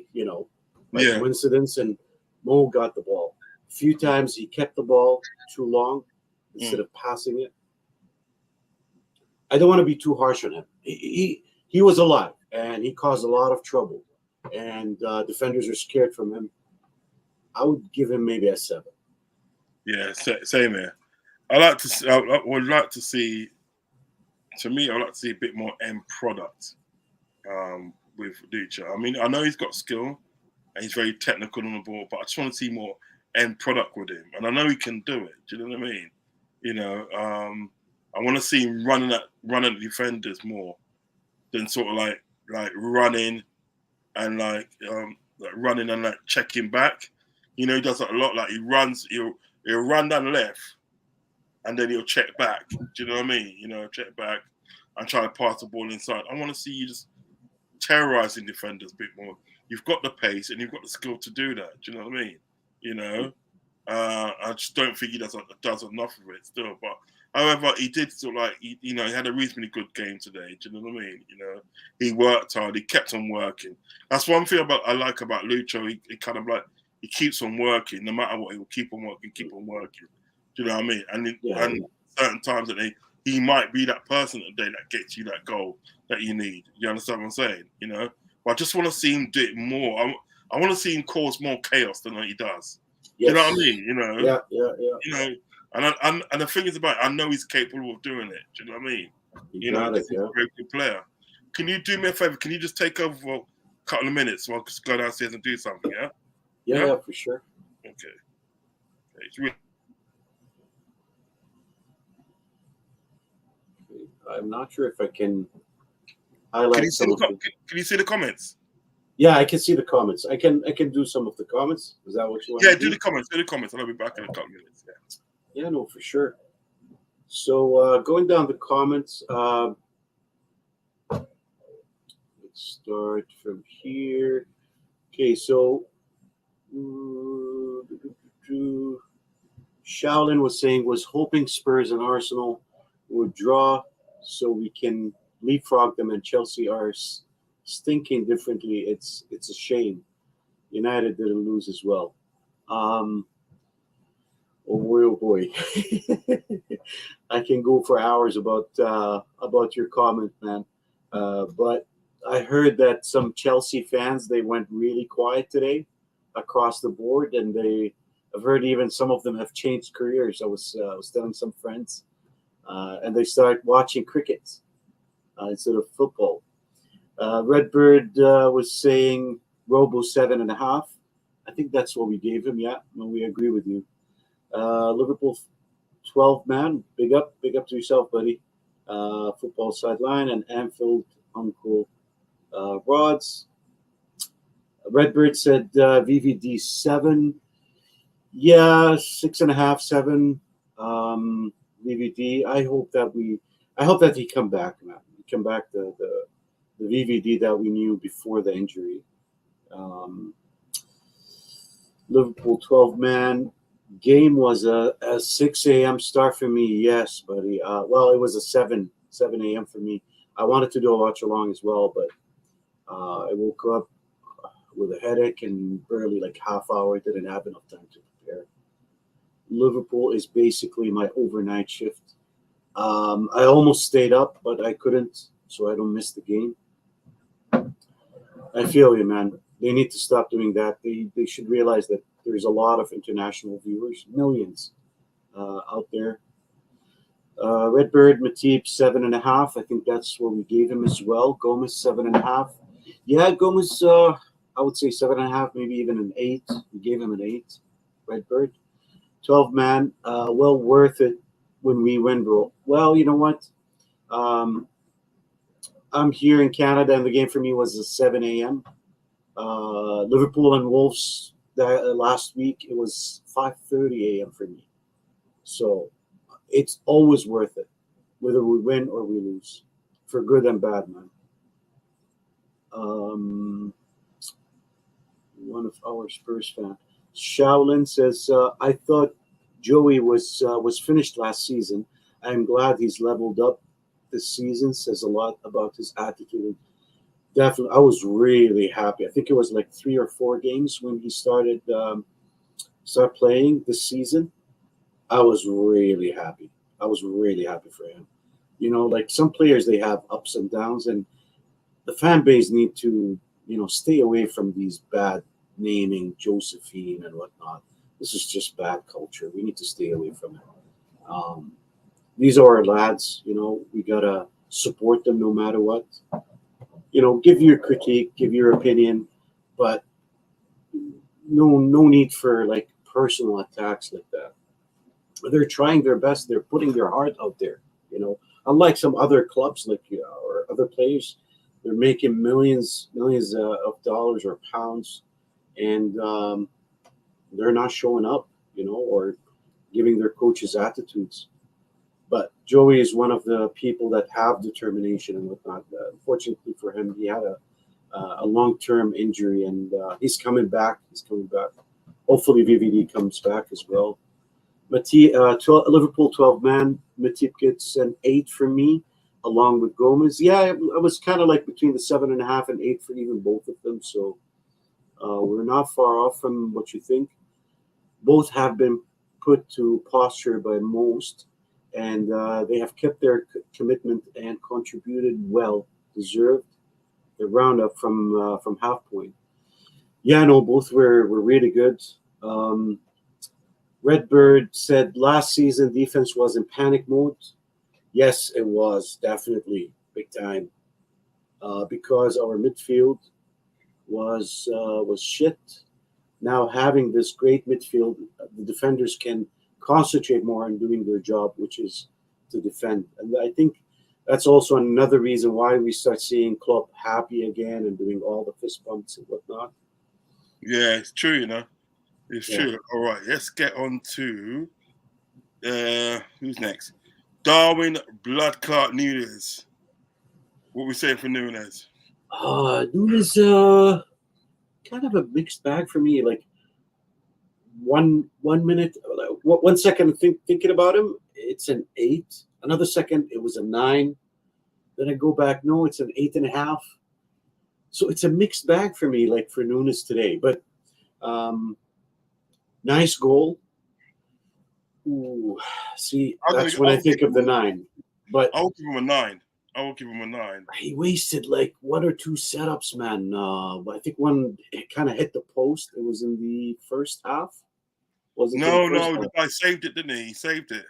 Speaker 3: coincidence, and Mo got the ball. A few times he kept the ball too long instead of passing it. I don't want to be too harsh on him. He was alive, and he caused a lot of trouble, and defenders are scared from him. I would give him maybe a 7.
Speaker 2: Yeah, same here. I would like to see. To me, I'd like to see a bit more end product with Lucha. I mean, I know he's got skill and he's very technical on the ball, but I just want to see more end product with him. And I know he can do it. Do you know what I mean? You know, I want to see him running at defenders more than sort of like running and running and like checking back. You know, he does that a lot. Like he'll run down the left, and then he'll check back. Do you know what I mean? You know, check back and try to pass the ball inside. I want to see you just terrorizing defenders a bit more. You've got the pace and you've got the skill to do that. Do you know what I mean? You know, I just don't think he does enough of it still. But however, he did sort of he had a reasonably good game today. Do you know what I mean? You know, he worked hard. He kept on working. That's one thing I like about Lucho. He kind of he keeps on working no matter what. He will keep on working. Do you know what I mean? And certain times that he might be that person today that gets you that goal that you need. You understand what I'm saying? You know, but I just want to see him do it more. I want to see him cause more chaos than he does. Yes. You know what I mean? You know.
Speaker 3: Yeah.
Speaker 2: You know, and the thing is about it, I know he's capable of doing it. Do you know what I mean? He's a very good player. Can you do me a favor? Can you just take over for a couple of minutes so I'll just go downstairs and do something? Yeah.
Speaker 3: Yeah, for sure.
Speaker 2: Okay.
Speaker 3: I'm not sure if I can highlight
Speaker 2: Can you see the comments?
Speaker 3: Yeah, I can see the comments. I can do some of the comments. Is that what you want?
Speaker 2: Yeah, do the comments. I'll be back in a couple of minutes.
Speaker 3: Yeah, no, for sure. So going down the comments, let's start from here. Okay, so Shaolin was hoping Spurs and Arsenal would draw so we can leapfrog them, and Chelsea are stinking differently. It's a shame. United didn't lose as well. Oh boy. I can go for hours about your comment, man. But I heard that some Chelsea fans, they went really quiet today across the board, and I've heard even some of them have changed careers. I was telling some friends, and they started watching cricket instead of football. Redbird was saying Robo 7.5. I think that's what we gave him. Yeah, no, we agree with you. Liverpool 12 man. Big up to yourself, buddy. Football sideline and Anfield Uncle Rodz. Redbird said VVD 7. Yeah, 6.5, 7. VVD. I hope that he come back, man. Come back the VVD that we knew before the injury. Liverpool 12 man. Game was a 6 a.m. start for me. Yes, buddy. Well, it was a 7 7 a.m. for me. I wanted to do a watch along as well, but I woke up with a headache and barely like half hour. Didn't have enough time to prepare. Liverpool is basically my overnight shift. I almost stayed up, but I couldn't, so I don't miss the game. I feel you, man. They need to stop doing that. They should realize that there's a lot of international viewers, millions out there. Redbird, Matip, 7.5. I think that's what we gave him as well. Gomez, 7.5. Yeah, Gomez, I would say 7.5, maybe even an 8. We gave him an 8. Redbird. 12 man, well worth it when we win, bro. Well, you know what? I'm here in Canada, and the game for me was at 7 a.m. Liverpool and Wolves last week, it was 5:30 a.m. for me. So it's always worth it, whether we win or we lose, for good and bad, man. One of our Spurs fans, Shaolin says, I thought Joey was finished last season. I'm glad he's leveled up this season. Says a lot about his attitude. Definitely, I was really happy. I think it was like 3 or 4 games when he started playing this season. I was really happy. I was really happy for him. You know, like some players, they have ups and downs, and the fan base need to, stay away from these bad naming Josephine and whatnot. This is just bad culture. We need to stay away from it. These are our lads. We gotta support them no matter what. Give your critique, give your opinion, but no need for like personal attacks like that. They're trying their best. They're putting their heart out there. Unlike some other clubs like or other players, they're making millions of dollars or pounds, and they're not showing up, or giving their coaches attitudes. But Joey is one of the people that have determination and whatnot. Unfortunately for him, he had a long-term injury, and he's coming back. Hopefully, VVD comes back as well. Liverpool 12 man. Matip gets an 8 for me, along with Gomez. Yeah, I was kind of like between the 7.5 and 8 for even both of them. So we're not far off from what you think. Both have been put to posture by most, and they have kept their commitment and contributed well, deserved the roundup from half point. Yeah, no, both were really good. Redbird said last season defense was in panic mode. Yes, it was definitely big time, because our midfield was shit. Now having this great midfield, the defenders can concentrate more on doing their job, which is to defend. And I think that's also another reason why we start seeing Klopp happy again and doing all the fist bumps and whatnot.
Speaker 2: Yeah, it's true, It's true. All right, let's get on to who's next? Darwin Bloodclot Nunes. What we saying for Nunes?
Speaker 3: Nunes, kind of a mixed bag for me. Like one minute, 1 second thinking about him, it's an 8. Another second, it was a 9. Then I go back, no, it's an 8.5. So it's a mixed bag for me, like for Nunes today. But nice goal. Ooh, see, that's when I think of the 9. But
Speaker 2: I'll give him a 9.
Speaker 3: He wasted like 1 or 2 setups, man. I think one kind of hit the post. It was in the first half.
Speaker 2: The guy saved it, didn't he? He saved it.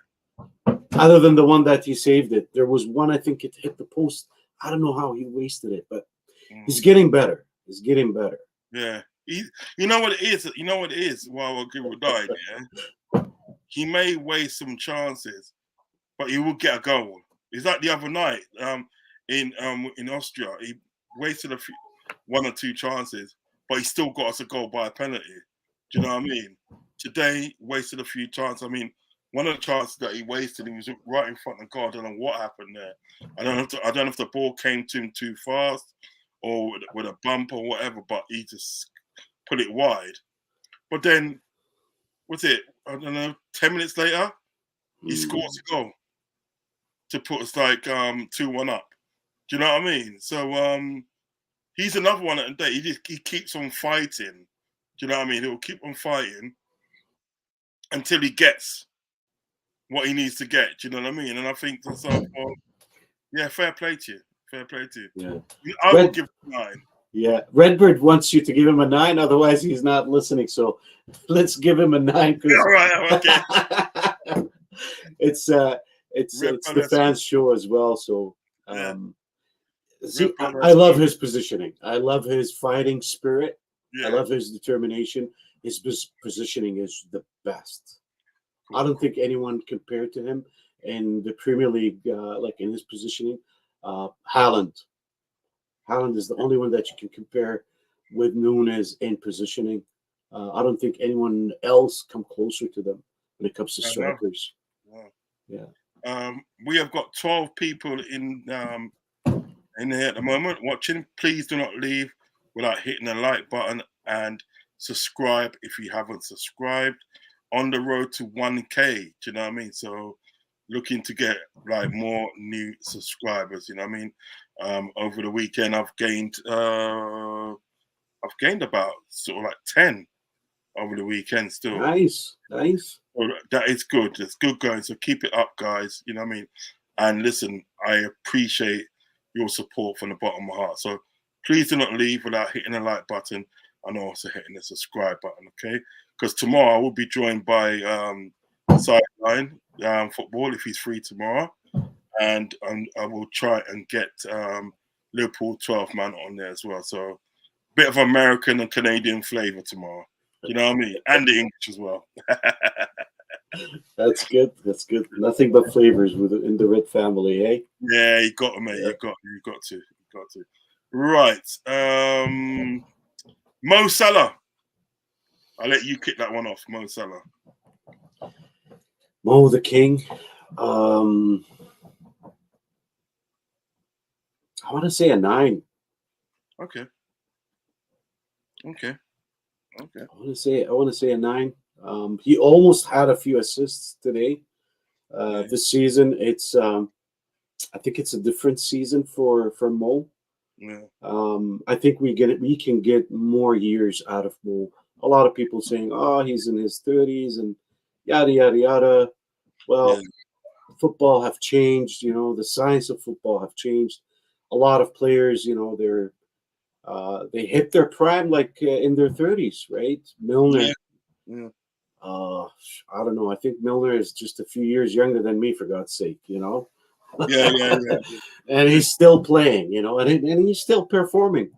Speaker 3: Other than the one that he saved it, there was one, I think it hit the post. I don't know how he wasted it, but he's getting better.
Speaker 2: Yeah. You know what it is? While Guru died, yeah. He may waste some chances, but he will get a goal. It's like the other night in Austria. He wasted 1 or 2 chances, but he still got us a goal by a penalty. Do you know what I mean? Today, wasted a few chances. I mean, one of the chances that he wasted, he was right in front of goal. I don't know what happened there. I don't know if the ball came to him too fast or with a bump or whatever, but he just put it wide. But then, what's it? I don't know, 10 minutes later, he scores a goal. to put us like 2-1 up. Do you know what I mean? So he's another one at the day. He keeps on fighting. Do you know what I mean? He'll keep on fighting until he gets what he needs to get. Do you know what I mean? And I think to myself, well, yeah, fair play to you. Fair play to you.
Speaker 3: Yeah.
Speaker 2: I will give him 9.
Speaker 3: Yeah. Redbird wants you to give him a 9, otherwise he's not listening. So let's give him a 9.
Speaker 2: All right, okay.
Speaker 3: It's the fans' show as well. So see, I love his positioning. I love his fighting spirit.
Speaker 2: Yeah.
Speaker 3: I love his determination. His positioning is the best. I don't think anyone compared to him in the Premier League, like in his positioning. Haaland is the only one that you can compare with Nunes in positioning. I don't think anyone else come closer to them when it comes to strikers.
Speaker 2: Yeah. We have got 12 people in here at the moment watching. Please do not leave without hitting the like button and subscribe if you haven't subscribed. On the road to 1K, do you know what I mean? So looking to get like more new subscribers, you know what I mean? Over the weekend I've gained about sort of like 10 over the weekend still.
Speaker 3: Nice.
Speaker 2: So that is good. It's good going. So keep it up, guys. You know what I mean? And listen, I appreciate your support from the bottom of my heart. So please do not leave without hitting the like button and also hitting the subscribe button, okay? Because tomorrow I will be joined by Sideline Football if he's free tomorrow. And I will try and get Liverpool 12 man on there as well. So bit of American and Canadian flavour tomorrow. You know what I mean? And the English as well.
Speaker 3: That's good. Nothing but flavors in the Red family, eh?
Speaker 2: Yeah, you got to, mate. Yeah. You got to. Right. Mo Salah. I'll let you kick that one off, Mo Salah.
Speaker 3: Mo the King. I want to say a 9.
Speaker 2: Okay. I
Speaker 3: want to say a 9. He almost had a few assists today. This season, it's I think it's a different season for Mo.
Speaker 2: Yeah.
Speaker 3: I think we can get more years out of Mo. A lot of people saying, "Oh, he's in his 30s and yada yada yada." Well, football have changed. You know, the science of football have changed. A lot of players, you know, they hit their prime like in their 30s, right? Milner.
Speaker 2: Yeah.
Speaker 3: I don't know. I think Milner is just a few years younger than me, for God's sake, you know?
Speaker 2: Yeah.
Speaker 3: And he's still playing, you know, and he's still performing.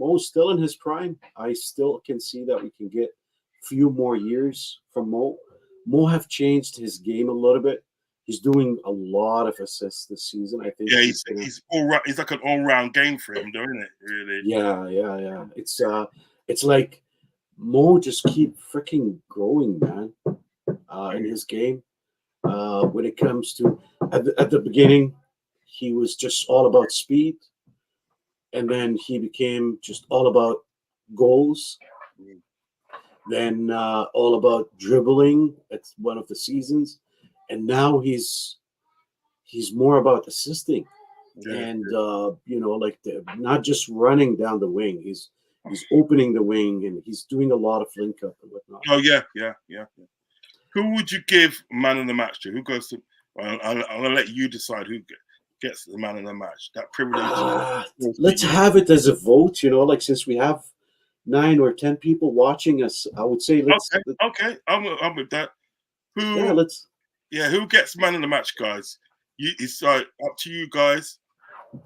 Speaker 3: Mo's still in his prime. I still can see that we can get a few more years from Mo. Mo have changed his game a little bit. He's doing a lot of assists this season. I think.
Speaker 2: Yeah, he's all right. It's like an all-round game for him, though, isn't it? Really.
Speaker 3: Yeah. It's like Mo just keep freaking growing, man. In his game, when it comes to at the beginning, he was just all about speed, and then he became just all about goals. Then all about dribbling at one of the seasons, and now he's more about assisting, and you know, like not just running down the wing. He's opening the wing, and he's doing a lot of link up and whatnot.
Speaker 2: Oh yeah. Who would you give man of the match to? Who goes to? I'm gonna let you decide who gets the man of the match. That privilege.
Speaker 3: Let's have it as a vote. You know, like since we have 9 or 10 people watching us, I would say
Speaker 2: Okay. I'm with that. Who gets man of the match, guys? It's up to you guys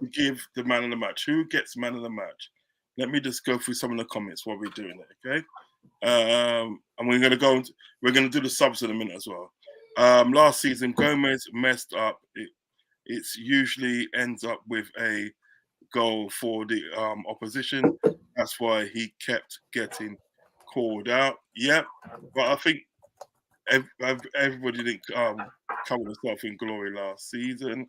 Speaker 2: to give the man of the match. Who gets man of the match? Let me just go through some of the comments while we're doing it, okay? And we're gonna do the subs in a minute as well. Last season, Gomez messed up. It usually ends up with a goal for the opposition. That's why he kept getting called out. Yep, but I think everybody didn't cover themselves in glory last season.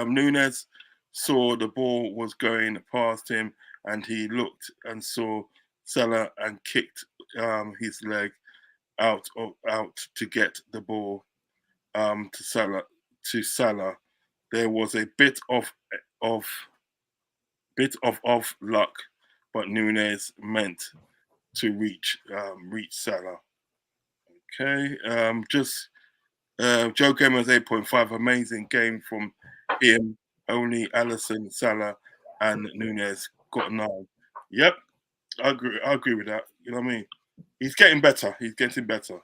Speaker 2: Nunes saw the ball was going past him and he looked and saw Salah and kicked his leg out to get the ball to Salah. There was a bit of luck, but Nunes meant to reach Salah. Okay, Joe Gamer's 8.5. Amazing game from him. Only Alisson, Salah, and Nunes got 9. Yep, I agree with that. You know what I mean? He's getting better. He's getting better.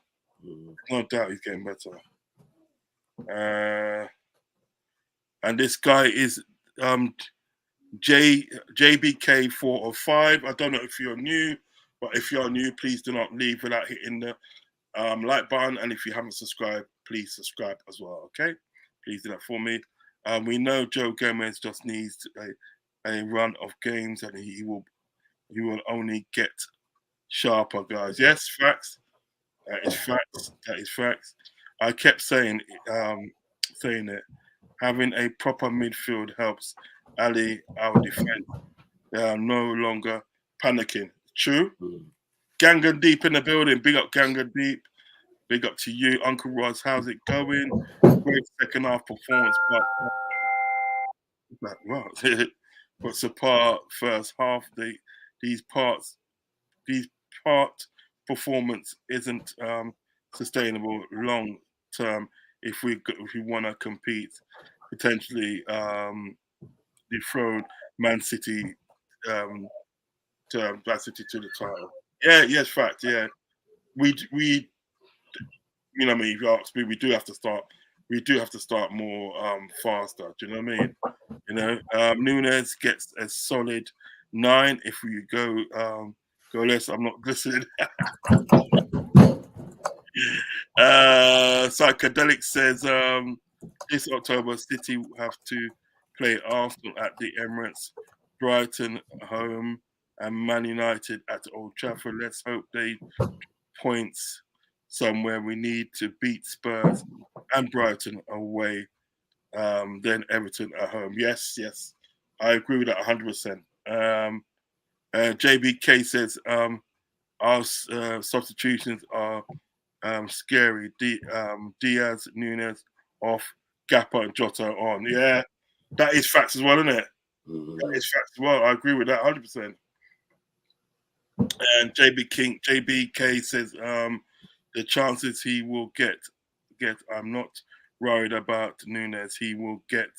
Speaker 2: No doubt, he's getting better. And this guy is JBK 405. I don't know if you're new, but if you're new, please do not leave without hitting the like button. And if you haven't subscribed, please subscribe as well. Okay, please do that for me. We know Joe Gomez just needs a run of games, and he will only get sharper, guys. Yes, facts. That is facts. That is facts. I kept saying it. Having a proper midfield helps Ali, our defense. They are no longer panicking. True. Ganga Deep in the building. Big up Ganga Deep. Big up to you, Uncle Rodz. How's it going? Great second half performance, but but subpar first half. These part performance isn't sustainable long term if we want to compete, potentially dethrone Man City to the title. Yeah, yes, fact. Yeah, we you know what I mean. If you ask me, we do have to start more faster. Do you know what I mean? You know, Nunes gets a solid 9 if we go less. I'm not listening. Psychedelic says this October City will have to play Arsenal at the Emirates, Brighton at home, and Man United at Old Trafford. Let's hope they points somewhere. We need to beat Spurs and Brighton away, then Everton at home. Yes, I agree with that 100%. JBK says our substitutions are scary. Diaz, Nunes off, Gappa and Jota on. Yeah, that is facts as well, isn't it? That is facts as well. I agree with that 100%. And JBK says the chances he will get. I'm not worried about Nunes. He will get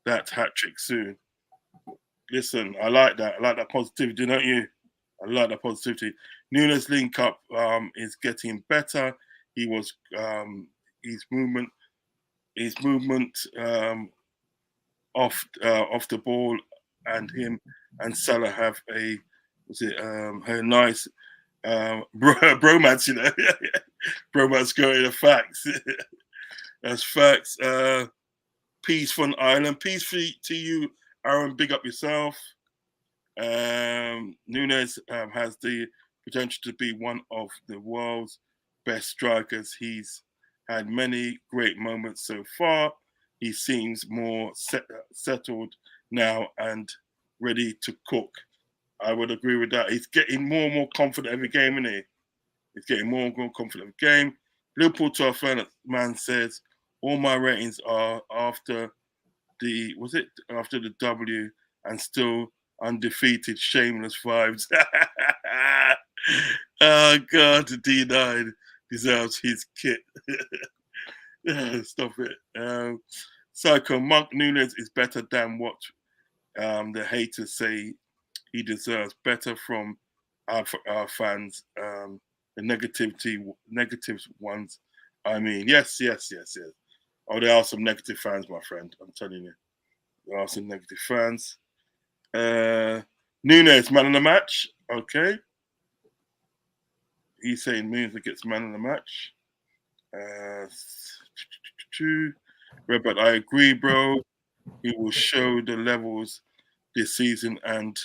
Speaker 2: that hat trick soon. Listen, I like that. I like that positivity, don't you? I like that positivity. Nunes link up is getting better. He was his movement off the ball, and him and Salah have a nice bromance, you know. Bromance going to facts. That's facts. Peace from Ireland. Peace to you, Aaron. Big up yourself. Nunes has the potential to be one of the world's best strikers. He's had many great moments so far. He seems more settled now and ready to cook. I would agree with that. He's getting more and more confident every game, isn't he? He's getting more and more confident every game. Liverpool to our fan man says, all my ratings are after the W and still undefeated, shameless vibes. Oh God, D9 deserves his kit. Stop it. Psycho Monk Nunes is better than what the haters say he deserves. Better from our fans. The negative ones. I mean, yes. Oh, there are some negative fans, my friend. I'm telling you, there are some negative fans. Nunes, man of the match. Okay. He's saying Nunes gets man of the match. But I agree, bro. He will show the levels this season and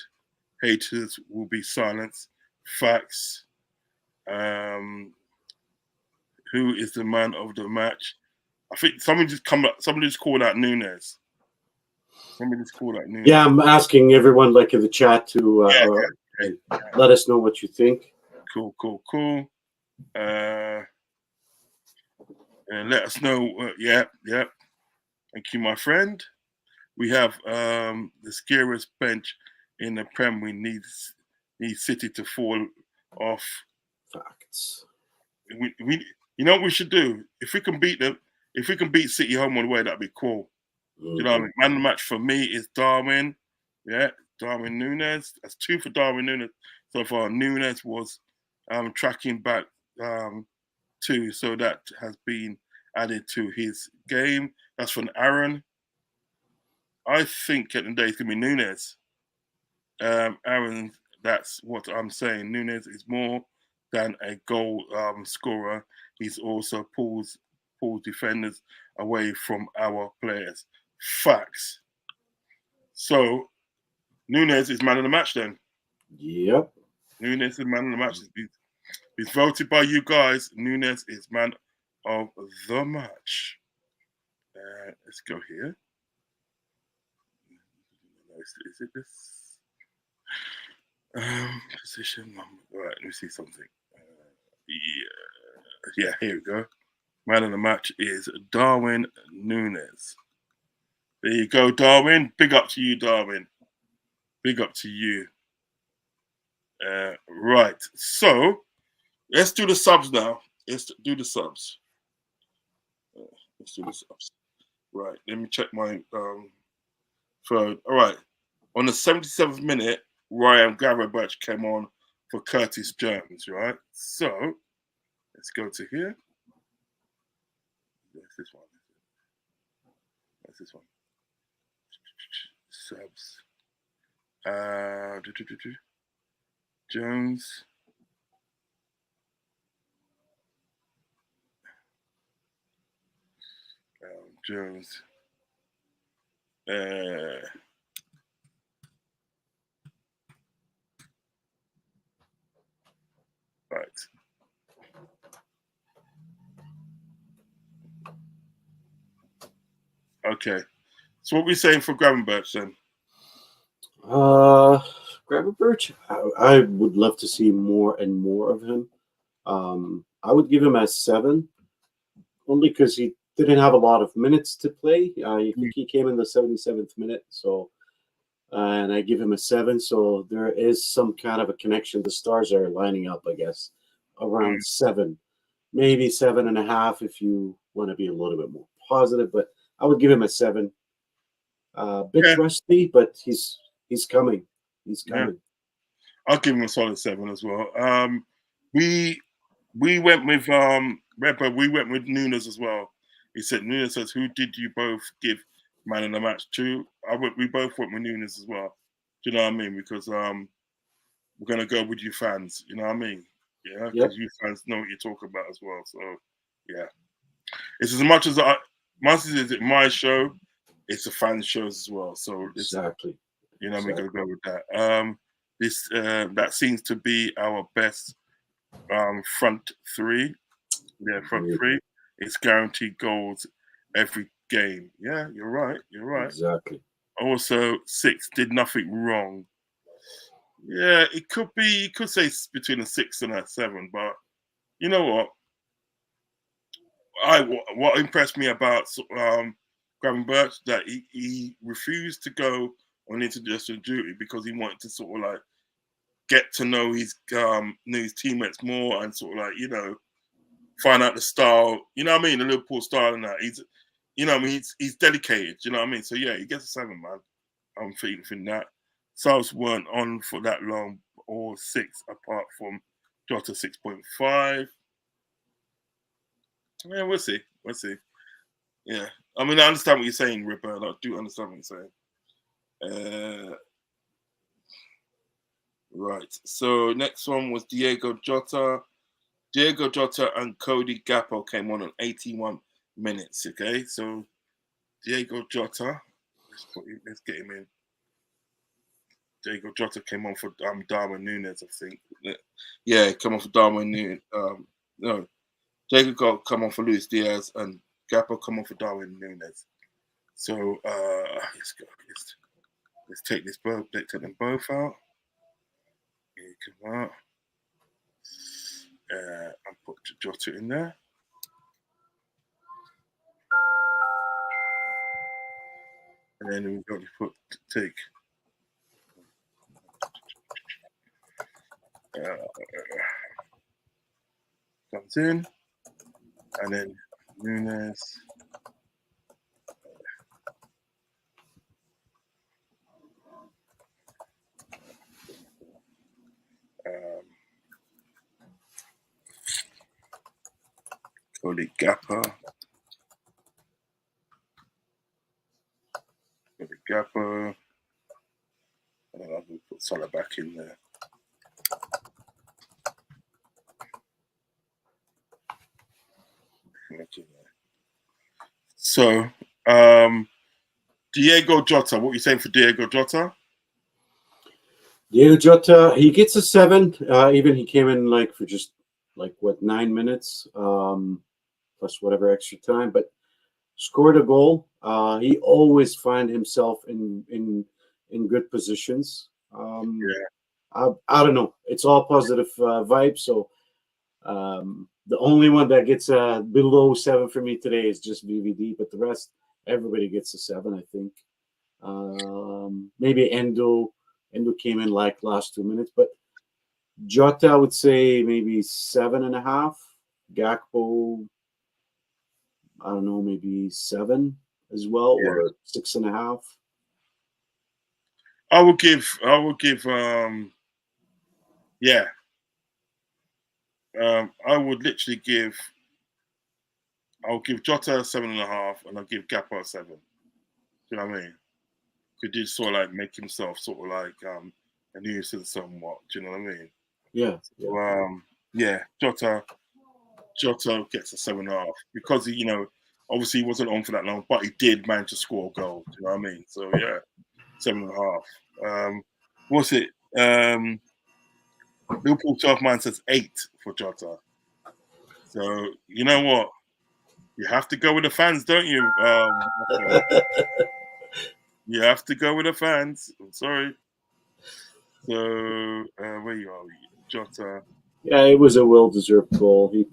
Speaker 2: haters will be silenced. Facts. Who is the man of the match? I think somebody just called out Nunes. Let me just call that Nunes.
Speaker 3: Yeah, I'm asking everyone like in the chat to
Speaker 2: Yeah.
Speaker 3: let us know what you think.
Speaker 2: Cool. And let us know. Yeah. Thank you, my friend. We have the scariest bench in the Prem. We need City to fall off.
Speaker 3: Facts.
Speaker 2: We you know what we should do? If we can beat City home and away, that'd be cool.
Speaker 3: Mm-hmm.
Speaker 2: You know what I mean? Man of the match for me is Darwin. Yeah, Darwin Nunes. That's 2 for Darwin Nunes so far. Nunes was tracking back 2, so that has been added to his game. That's from Aaron. I think at the end of the day it's gonna be Nunes. Aaron, that's what I'm saying. Nunes is more than a goal scorer. He's also pulls defenders away from our players. Facts. So Nunes is man of the match then.
Speaker 3: Yep.
Speaker 2: Nunes is man of the match. He's voted by you guys. Nunes is man of the match. Let's go here. Is it this? Position. All right, let me see something. Yeah, here we go. Man of the match is Darwin Nunes. There you go, Darwin. Big up to you, Darwin. Big up to you. Right. So let's do the subs now. Let's do the subs. Right. Let me check my phone. All right. On the 77th minute, Ryan Gravenberch came on for Curtis Jones, right? So let's go to here. That's this one. Subs. Jones. Jones. Right. Okay. So what are we saying for Gravenberch then?
Speaker 3: Gravenberch, I would love to see more and more of him. I would give him a 7, only because he didn't have a lot of minutes to play. I think he came in the 77th minute, so and I give him a 7. So there is some kind of a connection. The stars are lining up, I guess, around 7, maybe 7.5 if you want to be a little bit more positive. But I would give him a 7. Bit rusty, but he's coming. He's coming.
Speaker 2: Yeah. I'll give him a solid 7 as well. We went with Redbird. We went with Nunes as well. He said Nunes says, "Who did you both give man in the match to?" We both went with Nunes as well. Do you know what I mean? Because we're gonna go with you fans. You know what I mean? Yeah, because you fans know what you're talking about as well. So yeah, it's as much as it's my show. It's a fan shows as well. So
Speaker 3: exactly.
Speaker 2: You know, we're gonna go with that. That seems to be our best front 3. Yeah, front 3. It's guaranteed goals every game. Yeah, you're right.
Speaker 3: Exactly.
Speaker 2: Also, 6 did nothing wrong. Yeah, it could be. You could say between a 6 and a 7, but you know what? What impressed me about Gravenberch that he refused to go on international duty because he wanted to sort of like get to know his teammates more and sort of like find out the style. You know what I mean? The Liverpool style and that. He's dedicated. You know what I mean? So yeah, he gets a 7, man. I'm feeling that. Subs weren't on for that long, or 6 apart from Jota 6.5. Yeah, we'll see. Yeah, I mean, I understand what you're saying, Ripper. I do understand what you're saying. Right. So next one was Diego Jota. Diego Jota and Cody Gakpo came on 81 minutes. Okay, so Diego Jota. Let's get him in. Diego Jota came on for Darwin Nunes, I think. Yeah, come on for Darwin Nunes. No, Diego got come on for Luis Diaz and Gakpo come on for Darwin Nunes. So let's go. Let's take this both. Let's take them both out. Here you come out. And put Jota in there. And then we've got to take comes in, and then Nunes. Cody Gapper. And then I'm going to put Salah back in there. So, Diego Jota, what are you saying for Diego Jota?
Speaker 3: Diego Jota, he gets a 7. Even he came in like for just 9 minutes, plus whatever extra time, but scored a goal. He always find himself in good positions. I don't know. It's all positive vibes. So the only one that gets below 7 for me today is just VVD, but the rest, everybody gets a 7, I think. Maybe Endo came in like last 2 minutes, but Jota, I would say maybe 7.5. Gakpo, I don't know, maybe 7 as well, or 6.5.
Speaker 2: I would give I would literally give Jota a 7.5, and I'll give Gappo a 7. Do you know what I mean? Could you sort of like make himself sort of like a nuisance somewhat? Do you know what I mean?
Speaker 3: Yeah.
Speaker 2: So, Jota gets a 7.5 because he, obviously he wasn't on for that long, but he did manage to score a goal. Do you know what I mean? So yeah, 7.5. What's it? Liverpool 12 man says 8 for Jota. So you know what? You have to go with the fans, don't you? You have to go with the fans. I'm sorry. So where you are, Jota?
Speaker 3: Yeah, it was a well-deserved goal. The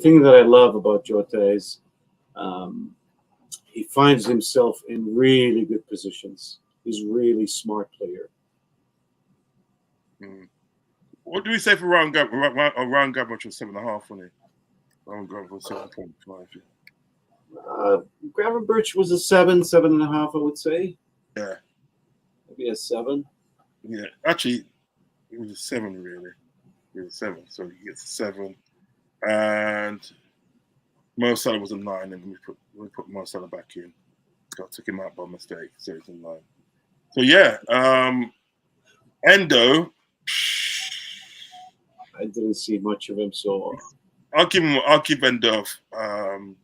Speaker 3: thing that I love about Jota is he finds himself in really good positions. He's a really smart player.
Speaker 2: What do we say for Ryan Gabriel? Ryan Gabriel was 7.5, wasn't he? Ryan Gabriel was 7.5.
Speaker 3: Gravenberch was a 7.5, I would say.
Speaker 2: Yeah.
Speaker 3: Maybe a 7.
Speaker 2: Yeah, actually, it was a 7, really. It was a 7, so he gets a 7. And Mo Salah was a 9, and we put Mo Salah back in. I took him out by mistake, so he's a 9. So yeah, Endo.
Speaker 3: I didn't see much of him, so
Speaker 2: I'll give Endo. I'll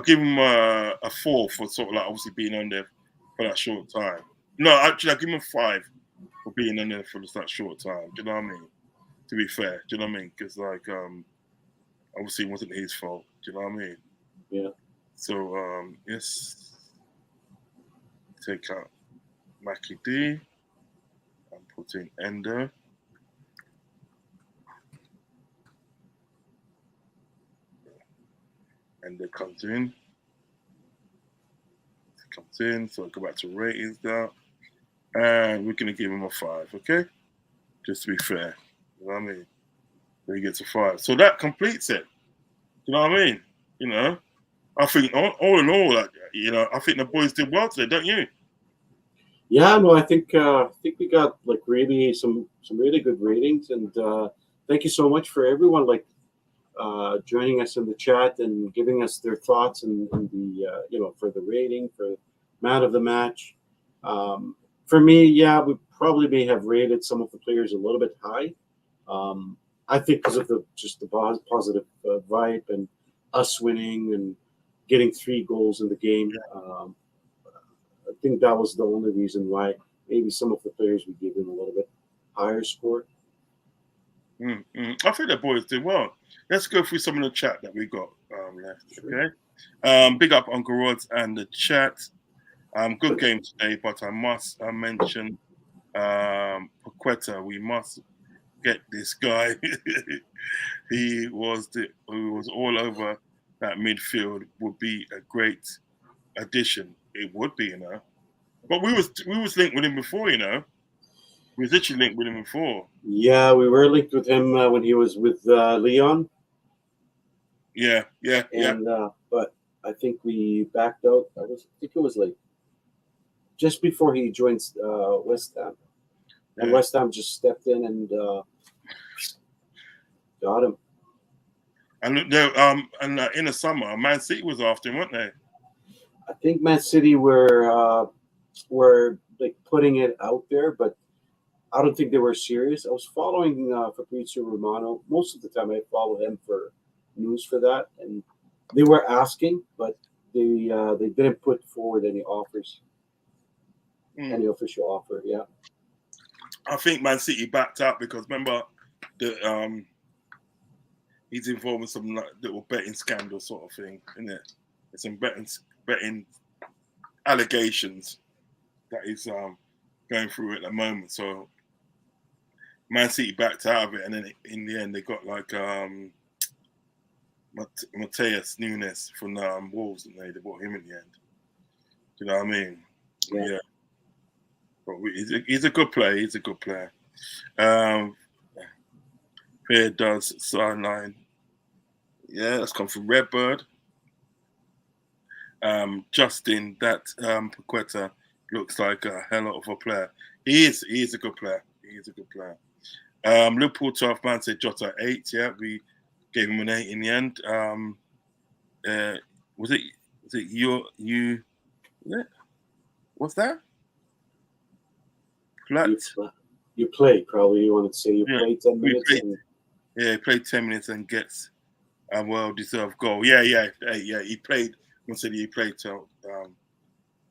Speaker 2: give him a 4 for sort of like obviously being on there for that short time. No, actually, I'll give him a 5 for being on there for that short time. Do you know what I mean? To be fair, do you know what I mean? Because like obviously it wasn't his fault. Do you know what I mean?
Speaker 3: Yeah.
Speaker 2: So yes, take out Mackie D and put in Endo. Endo comes in. So I'll go back to ratings now. And we're gonna give him a 5, okay? Just to be fair. You know what I mean? So he gets a 5. So that completes it. You know what I mean? I think all in all, I think the boys did well today, don't you?
Speaker 3: Yeah, no, I think we got like really some really good ratings, and thank you so much for everyone joining us in the chat and giving us their thoughts and the for the rating for man of the match. For me, yeah, we probably may have rated some of the players a little bit high. I think because of the positive vibe and us winning and getting 3 goals in the game. I think that was the only reason why maybe some of the players we gave them a little bit higher score.
Speaker 2: I think the boys did well. Let's go through some of the chat that we got. left. Okay. Big up Uncle Rodz and the chat. Good game today, but I must mention Paqueta. We must get this guy. He was all over that midfield. Would be a great addition. It would be, But we was linked with him before, We was literally linked with him before.
Speaker 3: Yeah, we were linked with him when he was with Leon.
Speaker 2: Yeah.
Speaker 3: And but I think we backed out. I think it was like just before he joined West Ham, and West Ham just stepped in and got him.
Speaker 2: And in the summer, Man City was after him, weren't they?
Speaker 3: I think Man City were like putting it out there, but I don't think they were serious. I was following Fabrizio Romano most of the time. I follow him for news for that, and they were asking, but they didn't put forward any offers, any official offer. Yeah,
Speaker 2: I think Man City backed out because remember the he's involved in some little betting scandal sort of thing, isn't it? It's some betting allegations that he's going through at the moment. So Man City backed out of it, and then in the end they got like Mateus Nunes from Wolves, and they bought him in the end. Do you know what I mean? Yeah. But he's a good player. He's a good player. Here does sideline. Yeah, that's come from Redbird. Justin, that Paqueta looks like a hell of a player. He is a good player. He is a good player. Liverpool 12 man said Jota 8. Yeah, we gave him an 8 in the end. Was it you? Yeah. What's that?
Speaker 3: You played, probably. You wanted to say you played 10 minutes.
Speaker 2: He played 10 minutes and gets a well-deserved goal. Yeah. He played. He played till.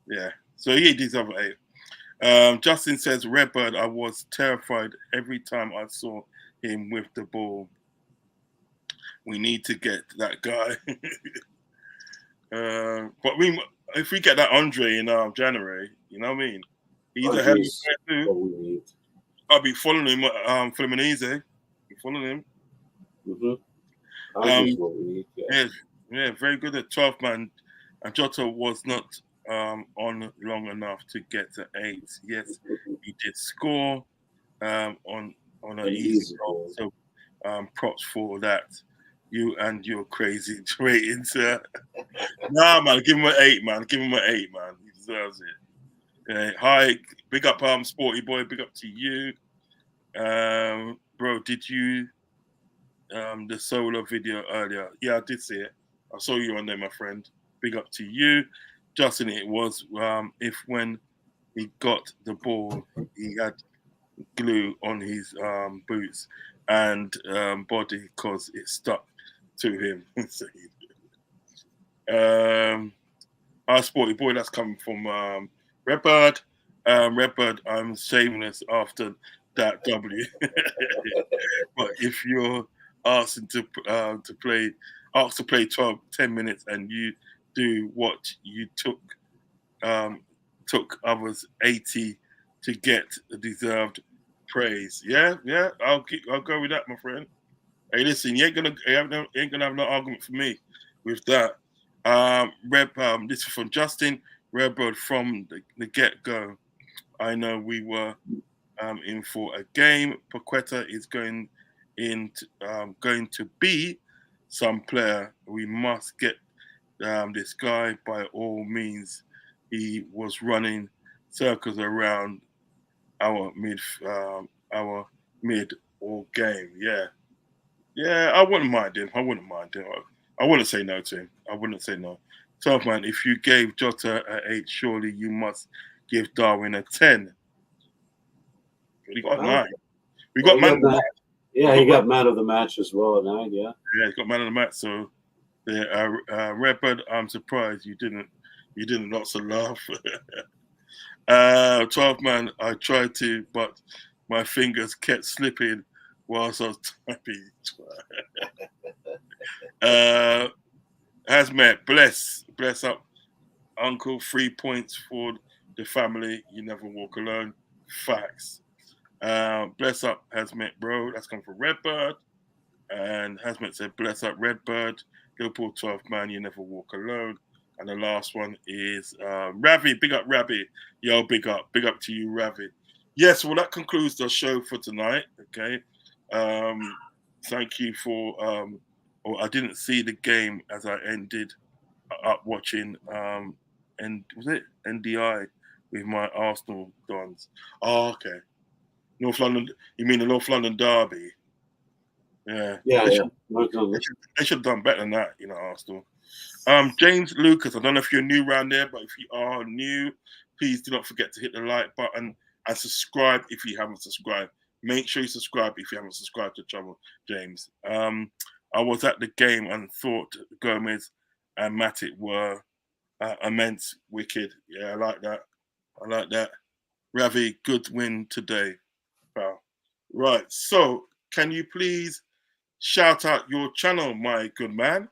Speaker 2: Yeah. So he deserved 8. Justin says, Redbird, I was terrified every time I saw him with the ball. We need to get that guy. But if we get that Andre in January, you know what I mean? He's a hell of a player too. I'll be following him, Fluminense. Be following him. Yeah, very good at 12 man. And Jota was not on long enough to get to 8. Yes, he did score on an easy goal. So props for that. You and your crazy ratings. Nah, man, give him an 8, man. Give him an 8, man. He deserves it. Hi, big up, Sporty Boy. Big up to you, bro. Did you the solo video earlier? Yeah, I did see it. I saw you on there, my friend. Big up to you, Justin. It was if when he got the ball, he had glue on his boots and body because it stuck to him. Our Sporty Boy, that's coming from Redbird. Redbird, I'm shameless after that W. But if you're asked to play 10 minutes and you do what you took others 80 to get the deserved praise. Yeah, I'll go with that, my friend. Hey, listen, you ain't gonna have no argument for me with that. This is from Justin Redbird from the get-go. I know we were in for a game. Paqueta is going to be some player. We must get this guy by all means. He was running circles around our mid all game. Yeah. I wouldn't mind him. I wouldn't say no to him. I wouldn't say no. 12 man, if you gave Jota an 8, surely you must give Darwin a 10. He got 9. We got man of the match.
Speaker 3: Yeah, he got man of the match as well at 9. Yeah,
Speaker 2: he got man of the match. So, Redbird, I'm surprised you didn't lots of laugh. 12 man, I tried to, but my fingers kept slipping whilst I was typing. Hazmat, bless up, Uncle. 3 points for the family. You never walk alone. Facts. Bless up, Hazmat, bro. That's come from Redbird. And Hazmat said, bless up, Redbird. Liverpool 12th man. You never walk alone. And the last one is Ravi. Big up, Ravi. Yo, big up to you, Ravi. Yes, well, that concludes the show for tonight. Okay. Thank you for. I didn't see the game as I ended up watching. And was it NDI with my Arsenal Dons? Oh, okay. North London. You mean the North London derby? Yeah.
Speaker 3: Yeah,
Speaker 2: They
Speaker 3: yeah.
Speaker 2: they should have done better than that, Arsenal. James Lucas, I don't know if you're new around there, but if you are new, please do not forget to hit the like button and subscribe if you haven't subscribed. Make sure you subscribe if you haven't subscribed to the channel, James. I was at the game and thought Gomez and Matic were immense, wicked. Yeah, I like that. Ravi, good win today, pal. Right, so can you please shout out your channel, my good man?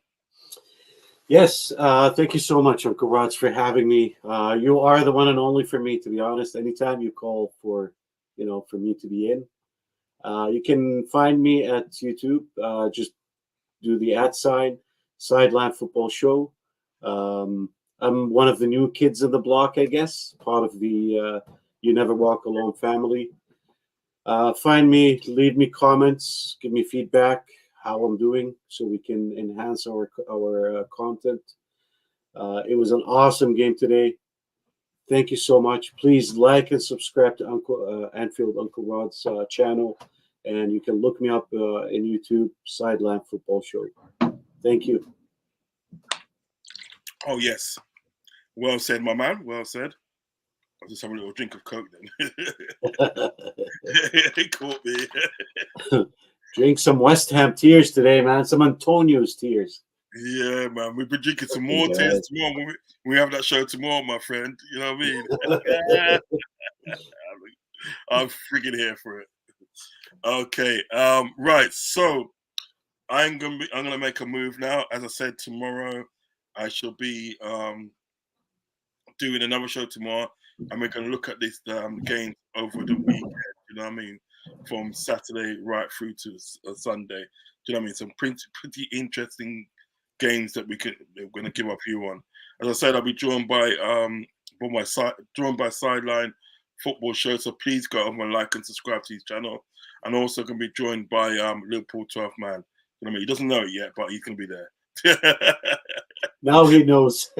Speaker 3: Yes, thank you so much, Uncle Rodz, for having me. You are the one and only for me, to be honest. Anytime you call for, for me to be in, you can find me at YouTube. Just do the @ Sideline Football Show. I'm one of the new kids in the block, I guess, part of the You Never Walk Alone family. Find me, leave me comments, give me feedback, how I'm doing, so we can enhance our content. It was an awesome game today. Thank you so much. Please like and subscribe to Anfield Uncle Rodz channel, and you can look me up in YouTube, Sideline Football Show. Thank you.
Speaker 2: Oh yes, well said, my man. Well said. I'll just have a little drink of Coke then. He caught me.
Speaker 3: Drink some West Ham tears today, man. Some Antonio's tears.
Speaker 2: Yeah, man. We've been drinking some more tears tomorrow when we have that show tomorrow, my friend. You know what I mean? I'm freaking here for it. Okay. Right. So I'm gonna make a move now. As I said, tomorrow I shall be doing another show tomorrow, and we're gonna look at this game over the weekend. You know what I mean? From Saturday right through to Sunday. Do you know what I mean? Some pretty interesting games that we're going to give our view on. As I said, I'll be joined by Sideline Football Show. So please go over and like and subscribe to his channel. And also going to be joined by Liverpool 12th man. You know what I mean? He doesn't know it yet, but he's going to be there.
Speaker 3: Now he knows.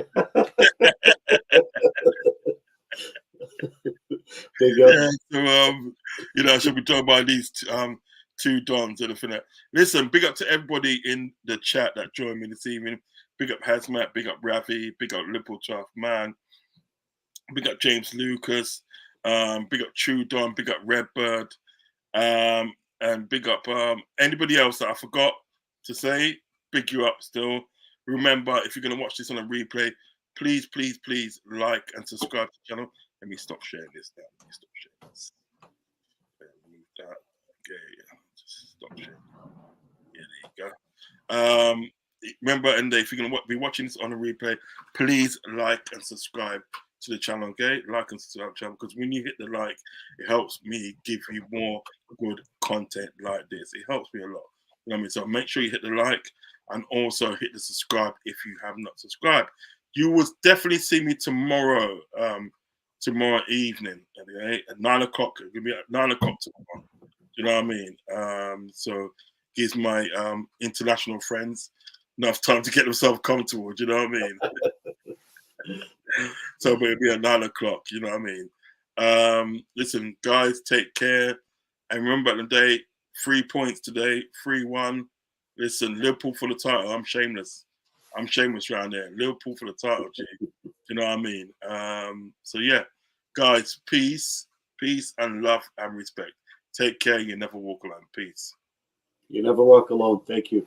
Speaker 2: Yeah, so I should be joined by these two dons and everything. Listen, big up to everybody in the chat that joined me this evening. Big up Hazmat, big up Ravi, big up Liverpool 12th man, big up James Lucas, big up True Don, big up Redbird, and big up anybody else that I forgot to say. Big you up still. Remember, if you're going to watch this on a replay, please like and subscribe to the channel. Let me stop sharing this now. Let me stop sharing this. Move that. Okay, yeah. Just stop sharing. Yeah, there you go. Remember, and if you're going to be watching this on a replay, please like and subscribe to the channel, okay? Like and subscribe to the channel, because when you hit the like, it helps me give you more good content like this. It helps me a lot. You know what I mean? So make sure you hit the like and also hit the subscribe if you have not subscribed. You will definitely see me tomorrow. Tomorrow evening, okay, at 9 o'clock. It's gonna be at 9 o'clock tomorrow. Do you know what I mean? So gives my international friends enough time to get themselves comfortable. Do you know what I mean? So but it'll be at 9 o'clock. You know what I mean? Listen, guys, take care, and remember the day. 3 points today, 3-1. Listen, Liverpool for the title. I'm shameless around there. Liverpool for the title, G. You know what I mean? So yeah, guys, peace and love and respect. Take care. You never walk alone. Peace.
Speaker 3: You never walk alone. Thank you.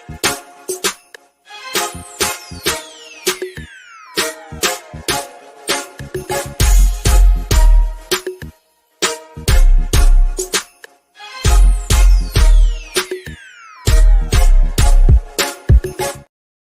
Speaker 2: Bye.